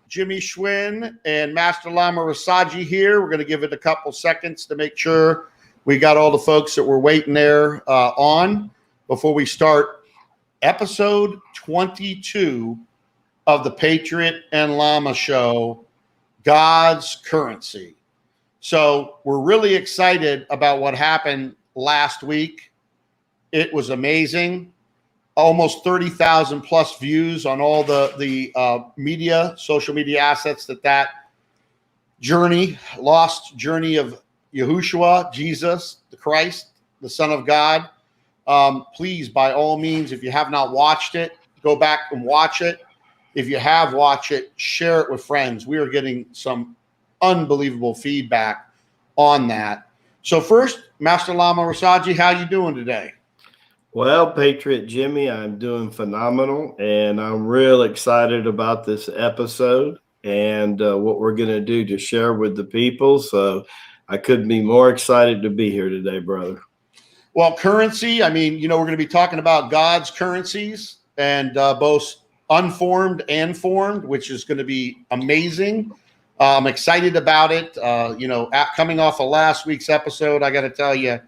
Jimmie Schwinn and Master Lama Rasaji here. We're going to give it a couple seconds to make sure we got all the folks that were waiting there on before we start episode 22 of the Patriot and Lama Show, God's Currency. So we're really excited about what happened last week. It was amazing. Almost 30,000 plus views on all the social media assets that lost journey of Yahushua, Jesus, the Christ, the Son of God. Please, by all means, if you have not watched it, go back and watch it. If you have watched it, share it with friends. We are getting some unbelievable feedback on that. So first, Master Lama Rasaji, how you doing today? Well, Patriot Jimmie, I'm doing phenomenal, and I'm real excited about this episode and what we're going to do to share with the people. So I couldn't be more excited to be here today, brother. Well, currency, I mean, we're going to be talking about God's currencies and both unformed and formed, which is going to be amazing. I'm excited about it. Coming off of last week's episode, I got to tell you,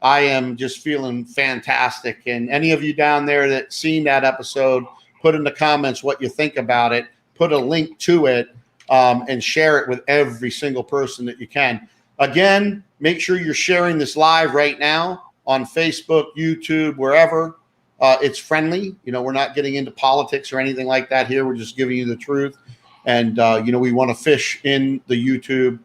I am just feeling fantastic. And any of you down there that seen that episode, put in the comments what you think about it. Put a link to it and share it with every single person that you can. Again, make sure you're sharing this live right now on Facebook, YouTube, wherever. It's friendly. We're not getting into politics or anything like that here. We're just giving you the truth. And, we want to fish in the YouTube,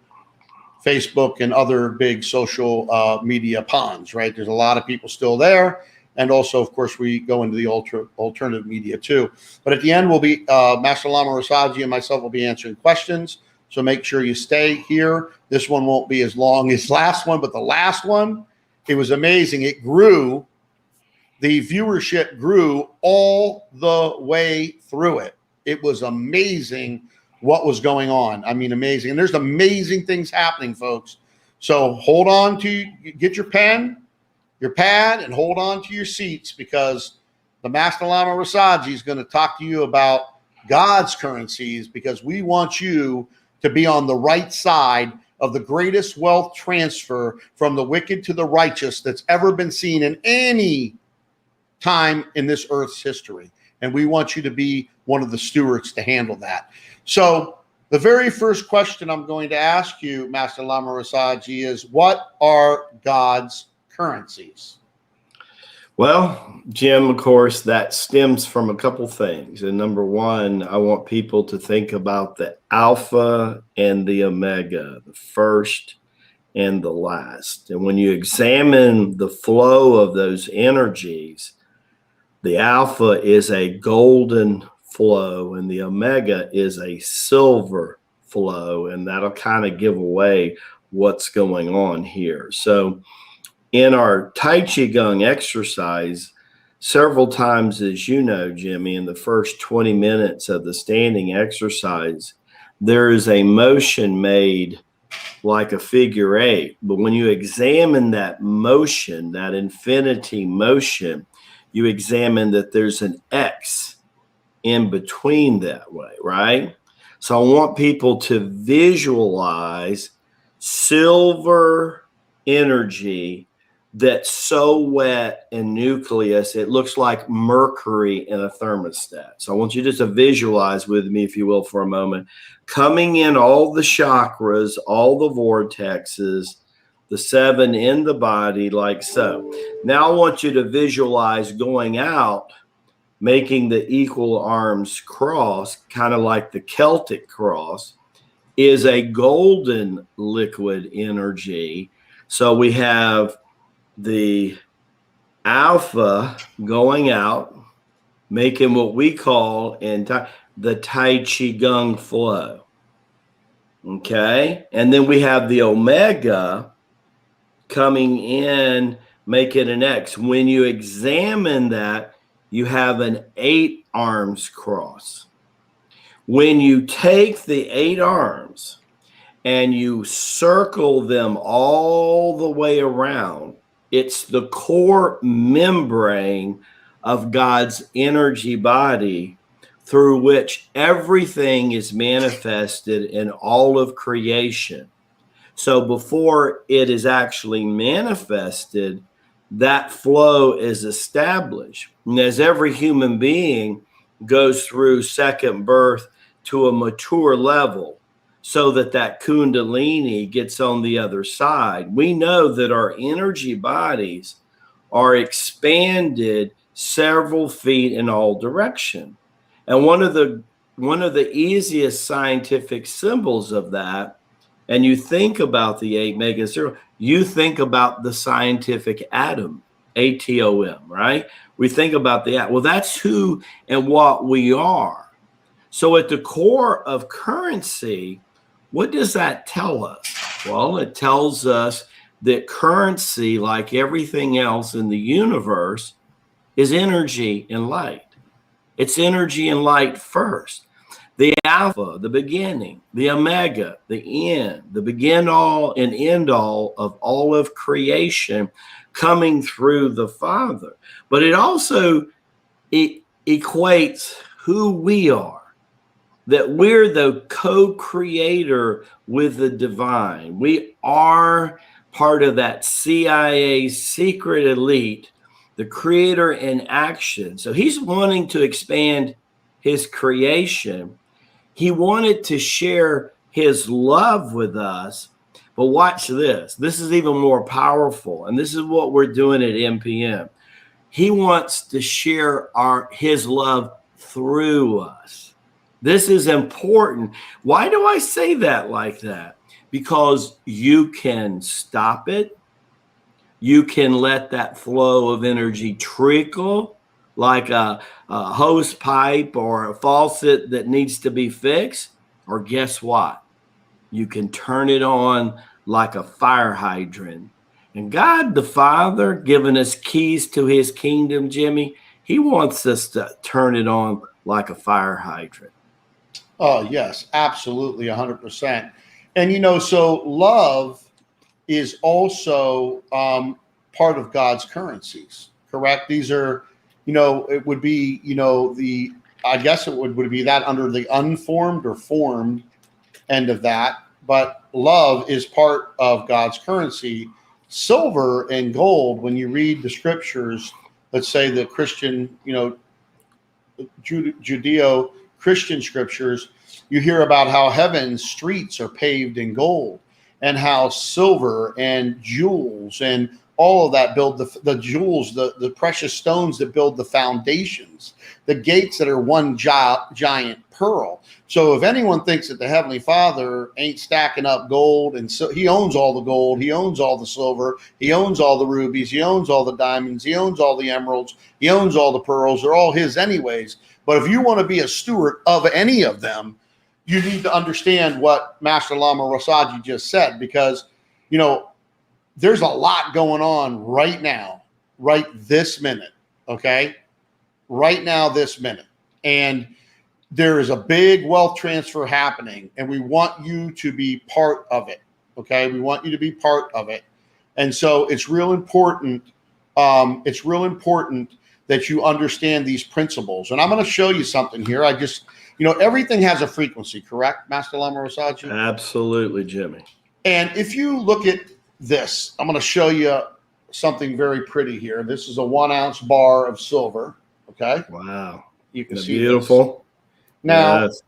Facebook, and other big social media ponds, right? There's a lot of people still there. And also, of course, we go into the alternative media too. But at the end, we'll be Master Lama Rasaji and myself will be answering questions. So make sure you stay here. This one won't be as long as last one, but the last one, it was amazing. It grew. The viewership grew all the way through it. It was amazing what was going on. I mean, amazing. And there's amazing things happening, folks. So hold on to, get your pen, your pad, and hold on to your seats because the Master Lama Rasaji is going to talk to you about God's currencies because we want you to be on the right side of the greatest wealth transfer from the wicked to the righteous that's ever been seen in any time in this earth's history. And we want you to be one of the stewards to handle that. So the very first question I'm going to ask you, Master Lama Rasaji, is what are God's currencies? Well, Jim, of course, that stems from a couple things. And number one, I want people to think about the Alpha and the Omega, the first and the last. And when you examine the flow of those energies, the Alpha is a golden flow and the Omega is a silver flow, and that'll kind of give away what's going on here. So in our Tai Chi Gong exercise, several times, as you know, Jimmie, in the first 20 minutes of the standing exercise, there is a motion made like a figure eight. But when you examine that motion, that infinity motion, you examine that there's an X in between that way, right? So I want people to visualize silver energy that's so wet and nucleus, it looks like mercury in a thermostat. So I want you just to visualize with me, if you will, for a moment, coming in all the chakras, all the vortexes, the 7 in the body, like so. Now I want you to visualize going out, making the equal arms cross, kind of like the Celtic cross, is a golden liquid energy. So we have the Alpha going out, making what we call the Tai Chi Gong flow. Okay. And then we have the Omega coming in, making an X. When you examine that, you have an 8 arms cross. When you take the 8 arms and you circle them all the way around, it's the core membrane of God's energy body through which everything is manifested in all of creation. So before it is actually manifested, that flow is established. And as every human being goes through second birth to a mature level, so that kundalini gets on the other side, we know that our energy bodies are expanded several feet in all directions. And one of the easiest scientific symbols of that, and you think about the 8 mega zero, you think about the scientific atom, ATOM, right? We think about the atom. Well, that's who and what we are. So at the core of currency, what does that tell us? Well, it tells us that currency, like everything else in the universe, is energy and light. It's energy and light first. The alpha, the beginning, the omega, the end, the begin all and end all of creation coming through the Father. But it also equates who we are, that we're the co-creator with the divine. We are part of that CIA secret elite, the creator in action. So he's wanting to expand his creation. He wanted to share his love with us. But watch this. This is even more powerful. And this is what we're doing at MPM. He wants to share his love through us. This is important. Why do I say that like that? Because you can stop it. You can let that flow of energy trickle like a hose pipe or a faucet that needs to be fixed. Or guess what? You can turn it on like a fire hydrant. And God the Father, giving us keys to his kingdom, Jimmie, he wants us to turn it on like a fire hydrant. Oh, yes, absolutely, 100%. And, so love is also part of God's currencies, correct? These are, it would be, I guess it would be that under the unformed or formed end of that. But love is part of God's currency. Silver and gold, when you read the scriptures, let's say the Christian, Judeo-Christian scriptures, you hear about how heaven's streets are paved in gold, and how silver and jewels and all of that build the jewels, the precious stones that build the foundations, the gates that are one giant pearl. So if anyone thinks that the Heavenly Father ain't stacking up gold, and so he owns all the gold, he owns all the silver, he owns all the rubies, he owns all the diamonds, he owns all the emeralds, he owns all the pearls, they're all his anyways. But if you want to be a steward of any of them, you need to understand what Master Lama Rasaji just said, because, there's a lot going on right now, right this minute, okay? Right now, this minute. And there is a big wealth transfer happening, and we want you to be part of it, okay? We want you to be part of it. And so it's real important. It's real important that you understand these principles. And I'm going to show you something here. Everything has a frequency, correct, Master Lama Rasaji? Absolutely, Jimmie. And if you look at this, I'm going to show you something very pretty here. This is a 1 ounce bar of silver. Okay. Wow. You can see beautiful. This. Now, yes.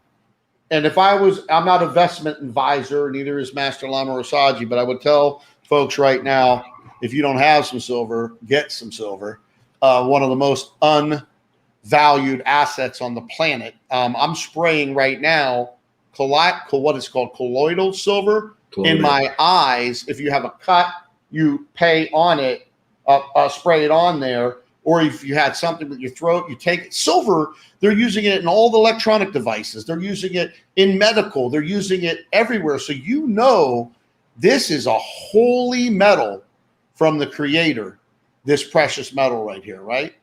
And if I'm not a investment advisor, neither is Master Lama Rasaji, but I would tell folks right now, if you don't have some silver, get some silver. One of the most unvalued assets on the planet. I'm spraying right now what is called colloidal silver in my eyes. If you have a cut, you pay on it, spray it on there. Or if you had something with your throat, you take it. Silver, they're using it in all the electronic devices. They're using it in medical. They're using it everywhere. So this is a holy metal from the Creator, this precious metal right here, right?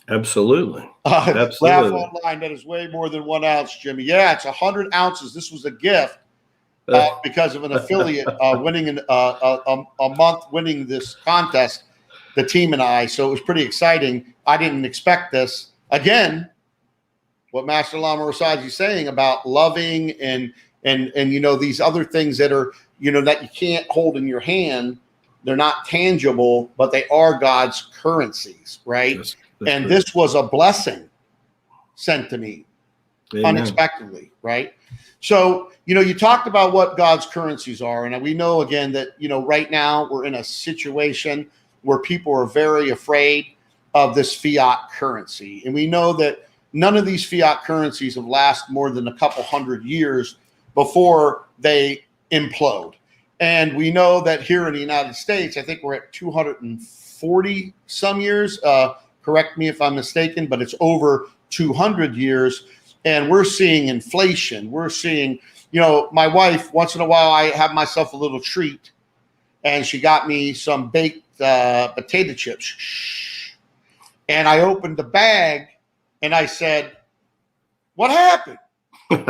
Absolutely. Absolutely. Laugh online, that is way more than 1 ounce, Jimmie. Yeah, it's 100 ounces. This was a gift because of an affiliate winning a month winning this contest, the team and I. So it was pretty exciting. I didn't expect this. Again, what Master Lama Rasaji is saying about loving and these other things that are, that you can't hold in your hand. They're not tangible, but they are God's currencies, right? That's and true. this was a blessing sent to me. Amen. Unexpectedly, right? So, you talked about what God's currencies are. And we know, again, that, right now we're in a situation where people are very afraid of this fiat currency. And we know that none of these fiat currencies have lasted more than a couple hundred years before they implode. And we know that here in the United States, I think we're at 240 some years. Correct me if I'm mistaken, but it's over 200 years. And we're seeing inflation. We're seeing, my wife, once in a while, I have myself a little treat. And she got me some baked potato chips. And I opened the bag and I said, "What happened?" Well,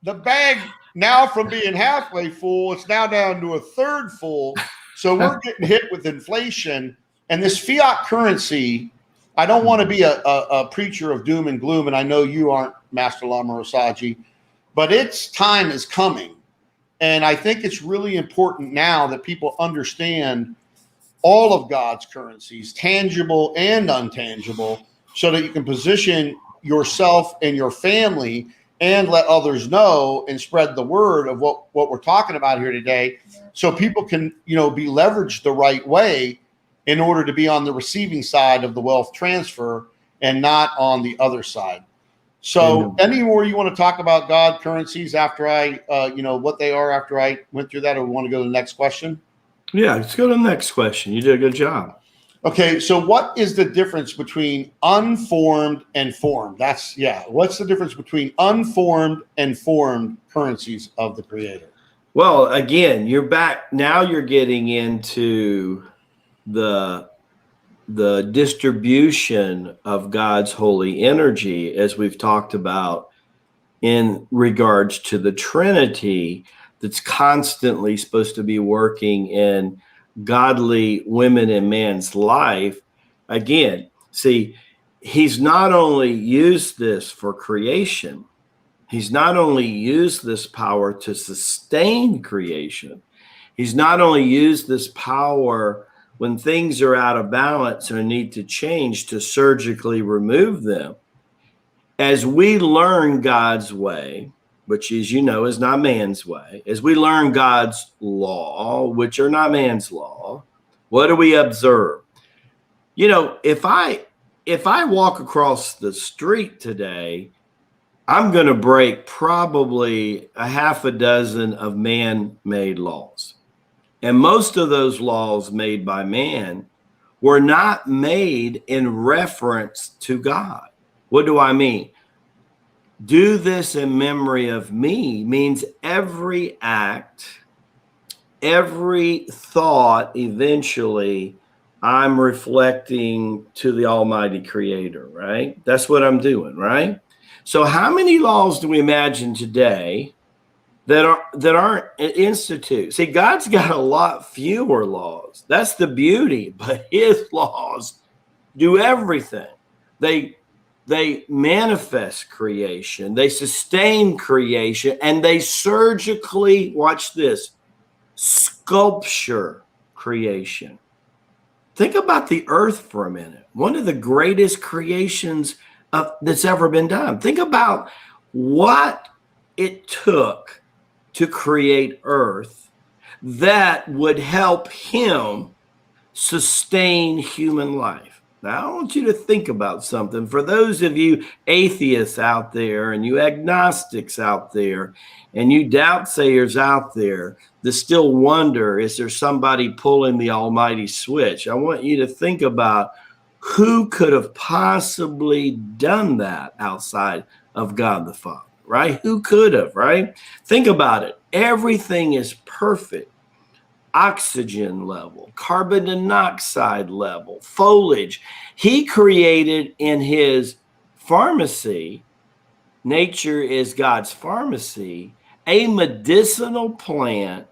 the bag now, from being halfway full, it's now down to a third full. So we're getting hit with inflation. And this fiat currency, I don't want to be a preacher of doom and gloom, and I know you aren't, Master Lama Rasaji, but its time is coming. And I think it's really important now that people understand all of God's currencies, tangible and untangible, so that you can position yourself and your family and let others know and spread the word of what we're talking about here today, so people can, be leveraged the right way in order to be on the receiving side of the wealth transfer and not on the other side. So any more you want to talk about God currencies after I, what they are after I went through that, or we want to go to the next question? Yeah, let's go to the next question. You did a good job. Okay, so what is the difference between unformed and formed? What's the difference between unformed and formed currencies of the Creator? Well, again, you're back. Now you're getting into the distribution of God's holy energy, as we've talked about in regards to the Trinity, that's constantly supposed to be working in godly women and man's life. Again, see, he's not only used this for creation, he's not only used this power to sustain creation, he's not only used this power when things are out of balance or need to change to surgically remove them. As we learn God's way, which, as you know, is not man's way, as we learn God's law, which are not man's law, what do we observe? If I walk across the street today, I'm going to break probably a half a dozen of man-made laws. And most of those laws made by man were not made in reference to God. What do I mean? Do this in memory of me means every act, every thought, eventually I'm reflecting to the Almighty Creator, right? That's what I'm doing, right? So how many laws do we imagine today that aren't instituted? See, God's got a lot fewer laws. That's the beauty, but his laws do everything. They manifest creation, they sustain creation, and they surgically, watch this, sculpture creation. Think about the earth for a minute. One of the greatest creations that's ever been done. Think about what it took to create earth that would help him sustain human life. Now, I want you to think about something. For those of you atheists out there and you agnostics out there and you doubtsayers out there that still wonder, is there somebody pulling the almighty switch? I want you to think about who could have possibly done that outside of God the Father, right? Who could have, right? Think about it. Everything is perfect. Oxygen level, carbon monoxide level, foliage. He created in his pharmacy, nature is God's pharmacy, a medicinal plant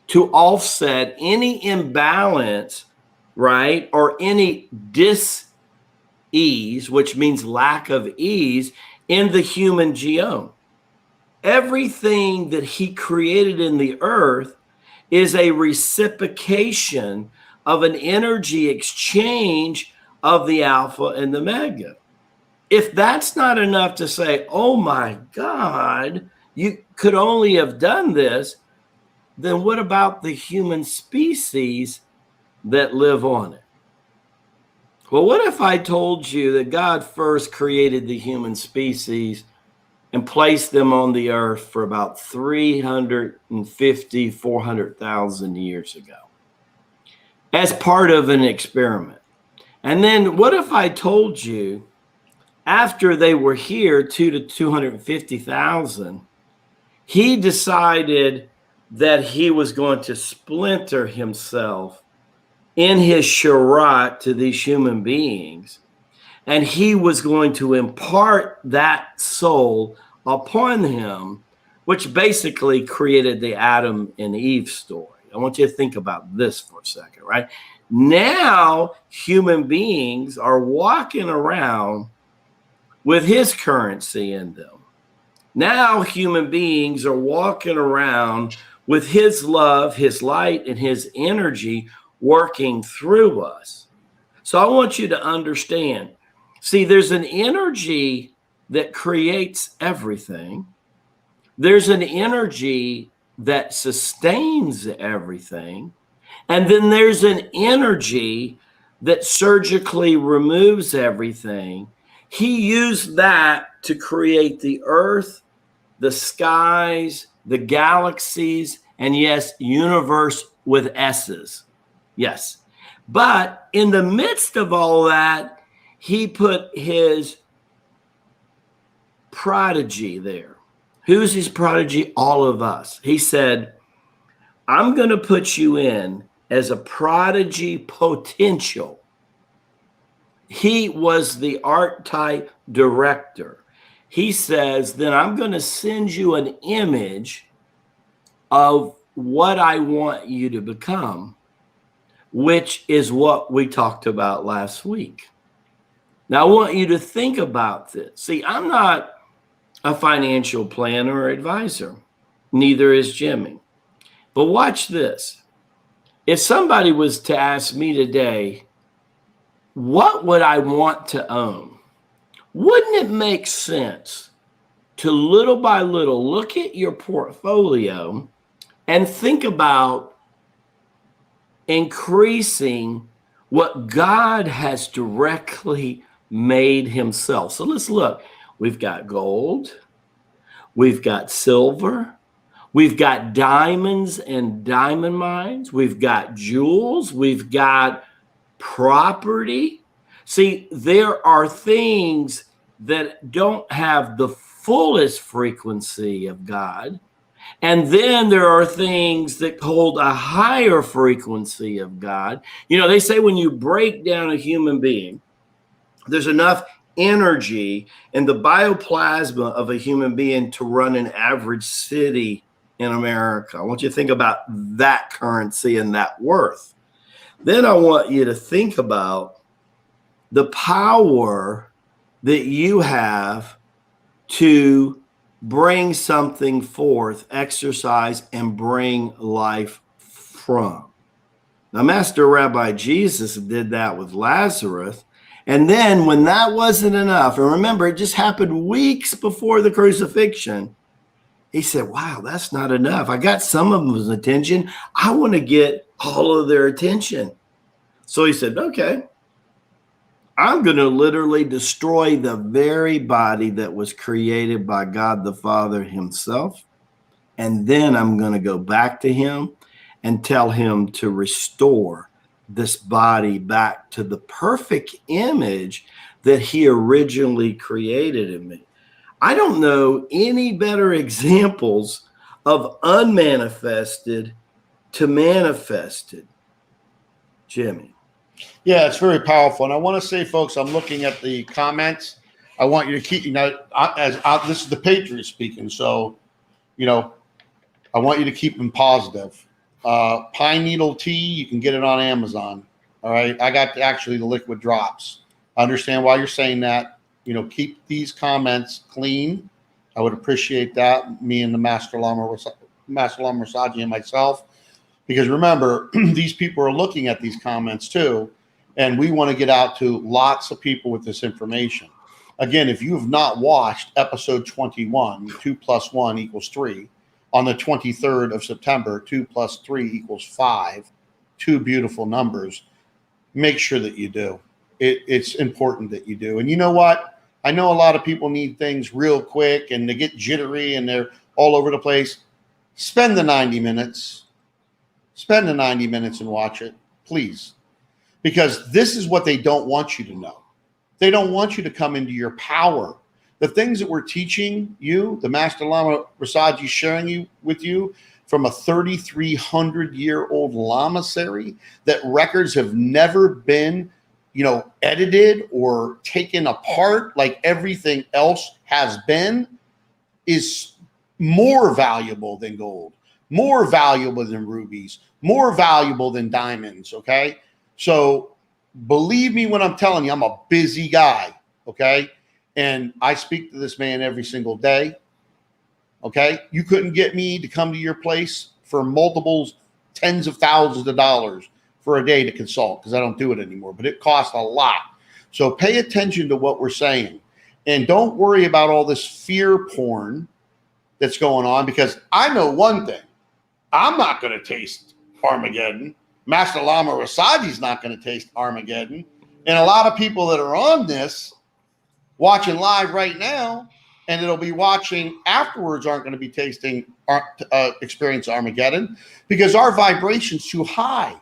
to offset any imbalance, right? Or any ease, which means lack of ease, in the human genome. Everything that he created in the earth is a reciprocation of an energy exchange of the alpha and the omega. If that's not enough to say, oh my God, you could only have done this, then what about the human species that live on it? Well, what if I told you that God first created the human species and placed them on the earth for about 350, 400,000 years ago as part of an experiment? And then what if I told you after they were here, 2 to 250,000, he decided that he was going to splinter himself in his sharat to these human beings, and he was going to impart that soul upon him, which basically created the Adam and Eve story. I want you to think about this for a second, right? Now, human beings are walking around with his currency in them. Now, human beings are walking around with his love, his light, and his energy working through us. So I want you to understand. See, there's an energy that creates everything. There's an energy that sustains everything. And then there's an energy that surgically removes everything. He used that to create the earth, the skies, the galaxies, and yes, universe with S's. Yes. But in the midst of all that, he put his prodigy there. Who's his prodigy? All of us. He said, I'm going to put you in as a prodigy potential. He was the art type director. He says, then I'm going to send you an image of what I want you to become, which is what we talked about last week. Now, I want you to think about this. See, I'm not a financial planner or advisor. Neither is Jimmie. But watch this. If somebody was to ask me today, what would I want to own? Wouldn't it make sense to little by little look at your portfolio and think about increasing what God has directly made himself? So let's look. We've got gold. We've got silver. We've got diamonds and diamond mines. We've got jewels. We've got property. See, there are things that don't have the fullest frequency of God. And then there are things that hold a higher frequency of God. You know, they say when you break down a human being, there's enough energy in the bioplasma of a human being to run an average city in America. I want you to think about that currency and that worth. Then I want you to think about the power that you have to bring something forth, exercise, and bring life from. Now, Master Rabbi Jesus did that with Lazarus. And then when that wasn't enough, and remember, it just happened weeks before the crucifixion, he said, wow, that's not enough. I got some of them's attention. I want to get all of their attention. So he said, okay, I'm going to literally destroy the very body that was created by God the Father himself. And then I'm going to go back to him and tell him to restore this body back to the perfect image that he originally created in me. I don't know any better examples of unmanifested to manifested. Jimmie. Yeah, it's very powerful. And I want to say, folks, I'm looking at the comments. I want you to keep, this is the Patriots speaking. So, I want you to keep them positive. Pine needle tea, you can get it on Amazon. All right. I got actually the liquid drops. I understand why you're saying that. You know, keep these comments clean. I would appreciate that. Me and the Master Lama Rasaji and myself, because remember, these people are looking at these comments too, and we want to get out to lots of people with this information. Again, if you have not watched episode 21, 2 plus 1 equals 3, on the 23rd of September, 2 plus 3 equals 5, two beautiful numbers, make sure that you do. It's important that you do. And you know what? I know a lot of people need things real quick and they get jittery and they're all over the place. Spend the 90 minutes. Spend the 90 minutes and watch it, please. Because this is what they don't want you to know. They don't want you to come into your power. The things that we're teaching you, the Master Lama Rasaji sharing with you from a 3,300-year-old lamasery, that records have never been, edited or taken apart like everything else has been, is more valuable than gold, more valuable than rubies, more valuable than diamonds, okay? So believe me when I'm telling you, I'm a busy guy, okay? And I speak to this man every single day, okay? You couldn't get me to come to your place for multiples, tens of thousands of dollars for a day to consult, because I don't do it anymore, but it costs a lot. So pay attention to what we're saying. And don't worry about all this fear porn that's going on, because I know one thing. I'm not going to taste Armageddon. Master Lama Rasaji's not going to taste Armageddon. And a lot of people that are on this, watching live right now, and it'll be watching afterwards, aren't going to be tasting experience Armageddon, because our vibration's too high.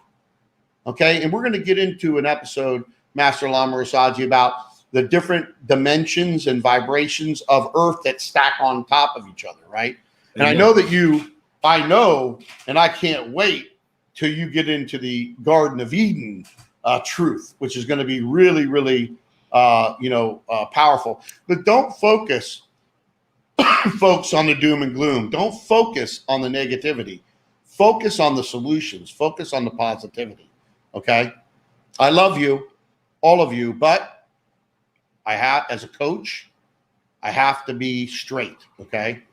Okay, and we're going to get into an episode, Master Lama Rasaji, about the different dimensions and vibrations of Earth that stack on top of each other, right? And I know that I know, and I can't wait till you get into the Garden of Eden truth, which is going to be really, really, powerful. But don't focus, folks, on the doom and gloom. Don't focus on the negativity. Focus on the solutions. Focus on the positivity. Okay, I love you, all of you, but I have, as a coach, I have to be straight. Okay,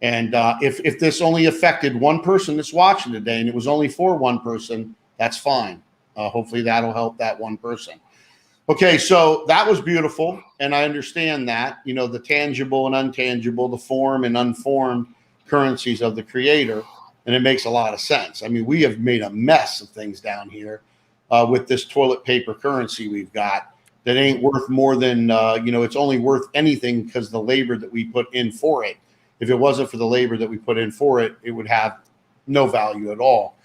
and if this only affected one person that's watching today, and it was only for one person, that's fine. Hopefully that'll help that one person. Okay, so that was beautiful, and I understand that, the tangible and untangible, the form and unformed currencies of the Creator, and it makes a lot of sense. I mean, we have made a mess of things down here with this toilet paper currency we've got that ain't worth more than, it's only worth anything because the labor that we put in for it. If it wasn't for the labor that we put in for it, it would have no value at all.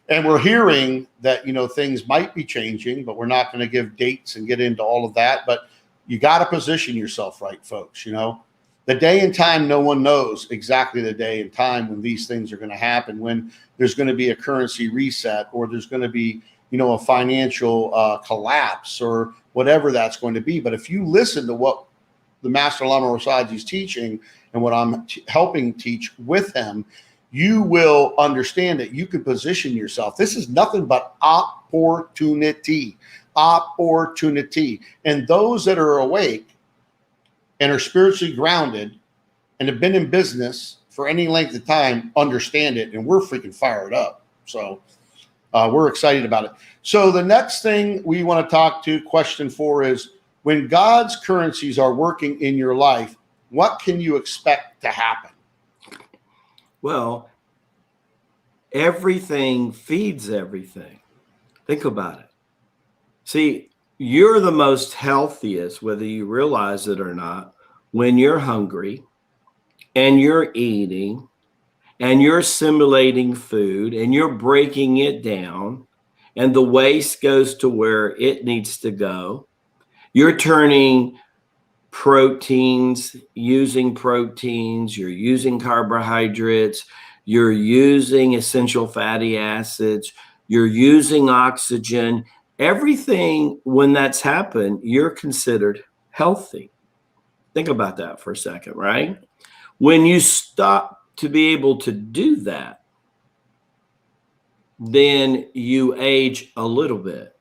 And we're hearing that, things might be changing, but we're not going to give dates and get into all of that. But you got to position yourself right, folks. The day and time, no one knows exactly the day and time when these things are going to happen, when there's going to be a currency reset, or there's going to be, a financial collapse, or whatever that's going to be. But if you listen to what the Master Lama Rasaji is teaching and what I'm helping teach with him, you will understand that you can position yourself. This is nothing but opportunity. And those that are awake and are spiritually grounded and have been in business for any length of time understand it, and we're freaking fired up. So we're excited about it. So the next thing we want to talk to, question 4, is when God's currencies are working in your life, what can you expect to happen? Well, everything feeds everything. Think about it. See, you're the most healthiest, whether you realize it or not, when you're hungry and you're eating and you're assimilating food and you're breaking it down and the waste goes to where it needs to go. You're turning proteins, you're using carbohydrates, you're using essential fatty acids, you're using oxygen. Everything, when that's happened, you're considered healthy. Think about that for a second, right? When you stop to be able to do that, then you age a little bit.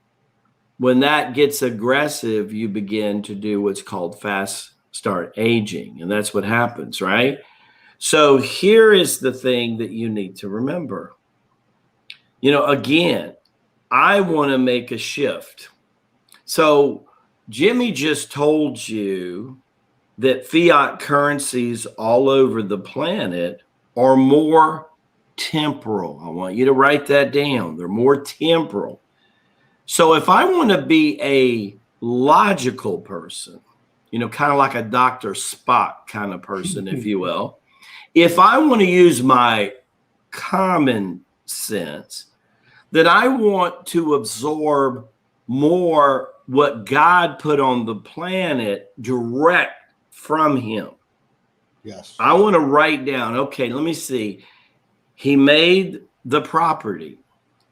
when that gets aggressive, you begin to do what's called fast start aging. And that's what happens, right? So here is the thing that you need to remember. Again, I want to make a shift. So Jimmie just told you that fiat currencies all over the planet are more temporal. I want you to write that down. They're more temporal. So if I want to be a logical person, kind of like a Dr. Spock kind of person, if you will, if I want to use my common sense, that I want to absorb more what God put on the planet direct from him. Yes. I want to write down, okay, let me see. He made the property.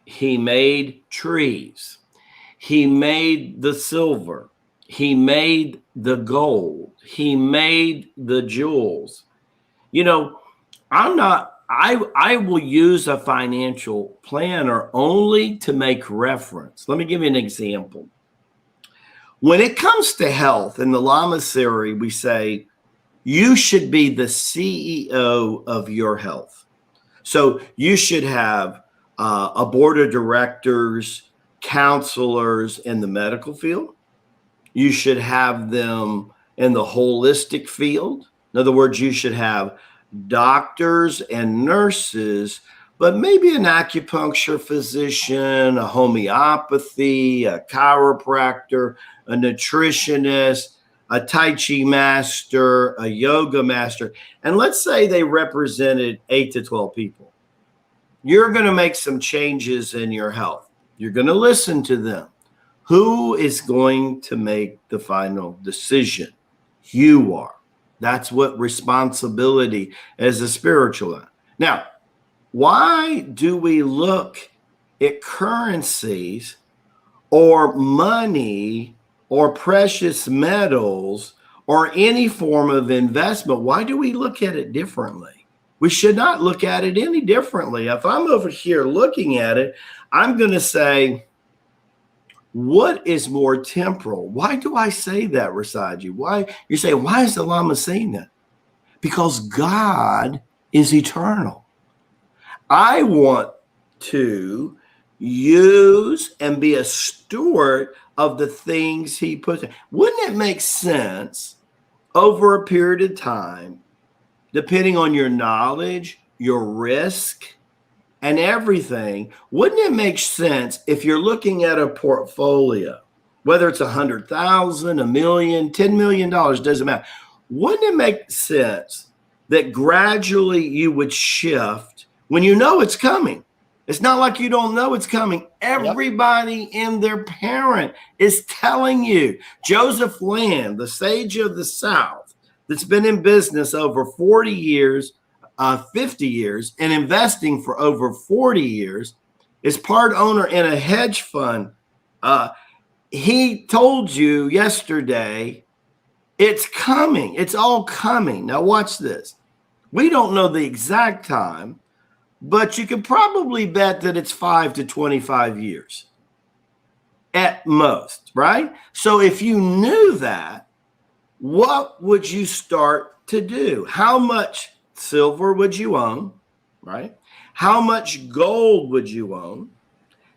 He made trees. He made the silver. He made the gold. He made the jewels. I will use a financial planner only to make reference. Let me give you an example. When it comes to health in the Lama theory, we say you should be the CEO of your health. So you should have a board of directors, counselors in the medical field. You should have them in the holistic field. In other words, you should have doctors and nurses, but maybe an acupuncture physician, a homeopathy, a chiropractor, a nutritionist, a Tai Chi master, a yoga master. And let's say they represented 8 to 12 people. You're going to make some changes in your health. You're going to listen to them. Who is going to make the final decision? You are. That's what responsibility as a spiritual. Now, why do we look at currencies or money or precious metals or any form of investment? Why do we look at it differently? We should not look at it any differently. If I'm over here looking at it, I'm going to say, what is more temporal? Why do I say that, Rasaji? Why you say, why is the Lama saying that? Because God is eternal. I want to use and be a steward of the things he puts in. Wouldn't it make sense over a period of time, depending on your knowledge, your risk, and everything, wouldn't it make sense if you're looking at a portfolio, whether it's 100,000, $1 million, $10 million, doesn't matter. Wouldn't it make sense that gradually you would shift when you know it's coming? It's not like you don't know it's coming. Everybody and their parent is telling you. Joseph Land, the sage of the South, that's been in business over 40 years, 50 years, and investing for over 40 years, is part owner in a hedge fund. He told you yesterday, it's coming. It's all coming. Now watch this. We don't know the exact time, but you could probably bet that it's 5 to 25 years at most, right? So if you knew that, what would you start to do? How much silver would you own, right? How much gold would you own?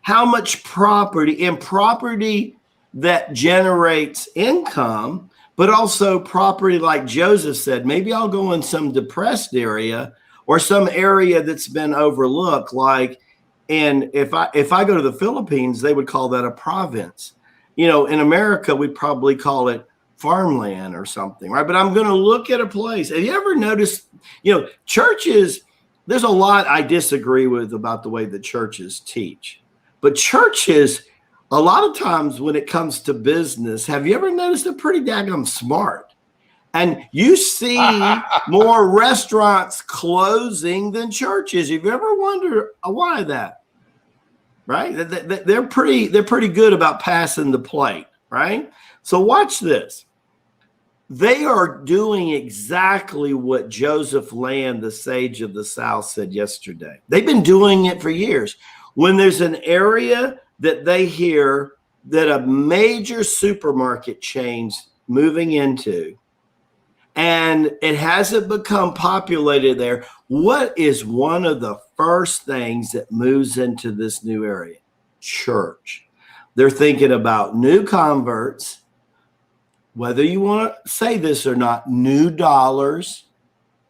How much property, and property that generates income, but also property like Joseph said, maybe I'll go in some depressed area or some area that's been overlooked. And if I go to the Philippines, they would call that a province. In America, we'd probably call it farmland or something, right? But I'm going to look at a place. Have you ever noticed, churches, there's a lot I disagree with about the way the churches teach. But churches, a lot of times when it comes to business, have you ever noticed they're pretty daggum smart? And you see more restaurants closing than churches. Have you ever wondered why that? Right? They're pretty good about passing the plate, right? So watch this. They are doing exactly what Joseph Land, the sage of the South, said yesterday. They've been doing it for years. When there's an area that they hear that a major supermarket chain's moving into, and it hasn't become populated there, what is one of the first things that moves into this new area? Church. They're thinking about new converts, whether you want to say this or not, new dollars.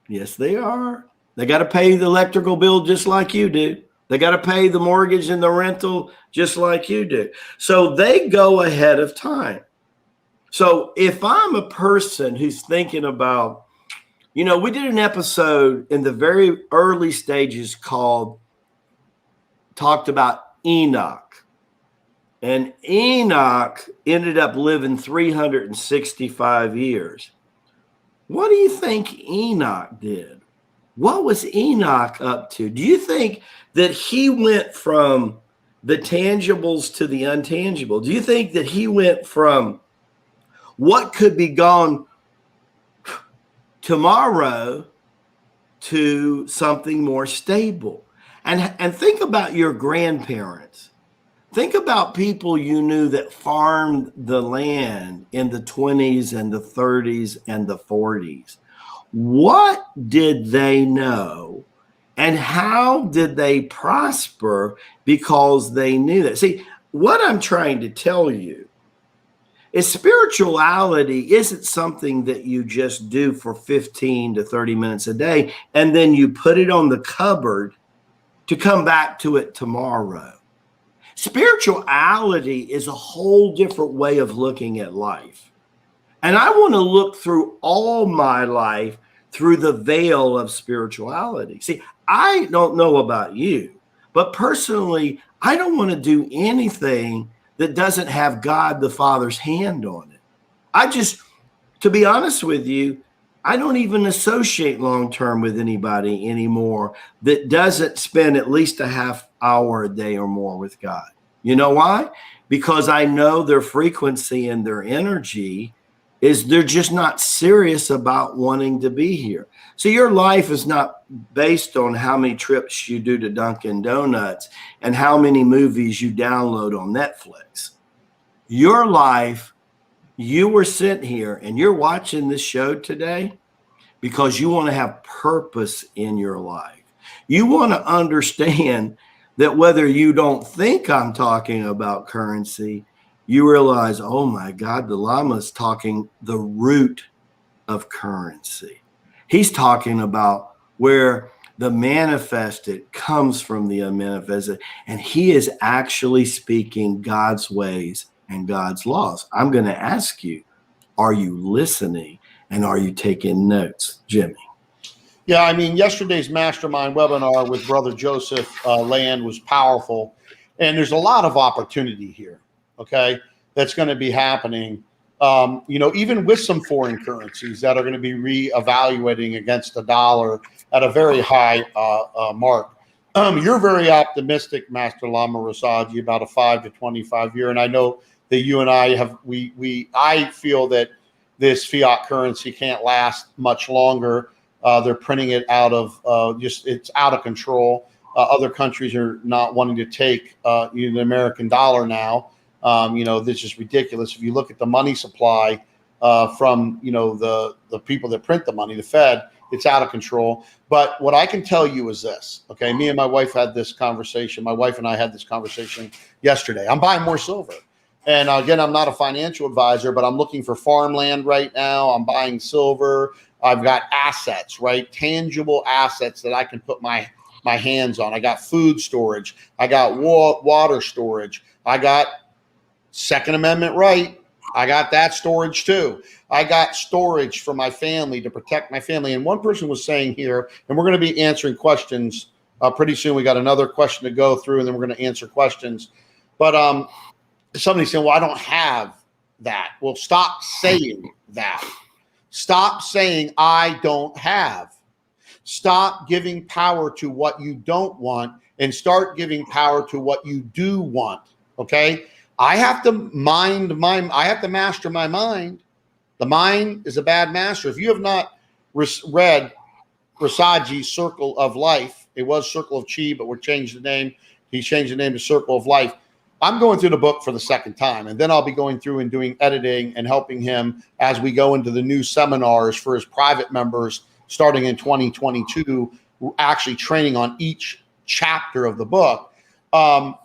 Yes, they are. They got to pay the electrical bill just like you do. They got to pay the mortgage and the rental just like you do. So they go ahead of time. So if I'm a person who's thinking about, we did an episode in the very early stages talked about Enoch. And Enoch ended up living 365 years. What do you think Enoch did? What was Enoch up to? Do you think that he went from the tangibles to the untangible? Do you think that he went from what could be gone tomorrow to something more stable? And think about your grandparents. Think about people you knew that farmed the land in the 20s and the 30s and the 40s. What did they know? And how did they prosper because they knew that? See, what I'm trying to tell you is spirituality isn't something that you just do for 15 to 30 minutes a day, and then you put it on the cupboard to come back to it tomorrow. Spirituality is a whole different way of looking at life. And I want to look through all my life through the veil of spirituality. See, I don't know about you, but personally, I don't want to do anything that doesn't have God the Father's hand on it. To be honest with you, I don't even associate long-term with anybody anymore that doesn't spend at least a half hour a day or more with God. You know why? Because I know their frequency and their energy is they're just not serious about wanting to be here. So your life is not based on how many trips you do to Dunkin' Donuts and how many movies you download on Netflix. Your life, you were sitting here and you're watching this show today because you want to have purpose in your life. You want to understand that whether you don't think I'm talking about currency, you realize, oh my God, the Lama's talking the root of currency. He's talking about where the manifested comes from the unmanifested, and he is actually speaking God's ways and God's laws. I'm going to ask you, are you listening and are you taking notes, Jimmie? Yeah, I mean, yesterday's mastermind webinar with Brother Joseph Land was powerful, and there's a lot of opportunity here, okay, that's going to be happening, even with some foreign currencies that are going to be reevaluating against the dollar at a very high mark. You're very optimistic, Master Lama Rasaji, about a 5 to 25 year, and I know that you and I have, I feel that this fiat currency can't last much longer. They're printing it out of it's out of control. Other countries are not wanting to take the American dollar now. This is ridiculous. If you look at the money supply from the people that print the money, the Fed, it's out of control. But what I can tell you is this, okay? Me and my wife had this conversation. My wife and I had this conversation yesterday. I'm buying more silver. And again, I'm not a financial advisor, but I'm looking for farmland right now. I'm buying silver. I've got assets, right? Tangible assets that I can put my hands on. I got food storage. I got water storage. I got Second Amendment right. I got that storage too. I got storage for my family to protect my family. And one person was saying here, and we're going to be answering questions pretty soon. We got another question to go through, and then we're going to answer questions. But somebody saying, well, I don't have that. Well, stop saying that. Stop saying I don't have. Stop giving power to what you don't want and start giving power to what you do want. Okay? I have to master my mind. The mind is a bad master. If you have not read Rasaji's Circle of Life, it was Circle of Chi, but we're changed the name. He changed the name to Circle of Life. I'm going through the book for the second time, and then I'll be going through and doing editing and helping him as we go into the new seminars for his private members starting in 2022, actually training on each chapter of the book.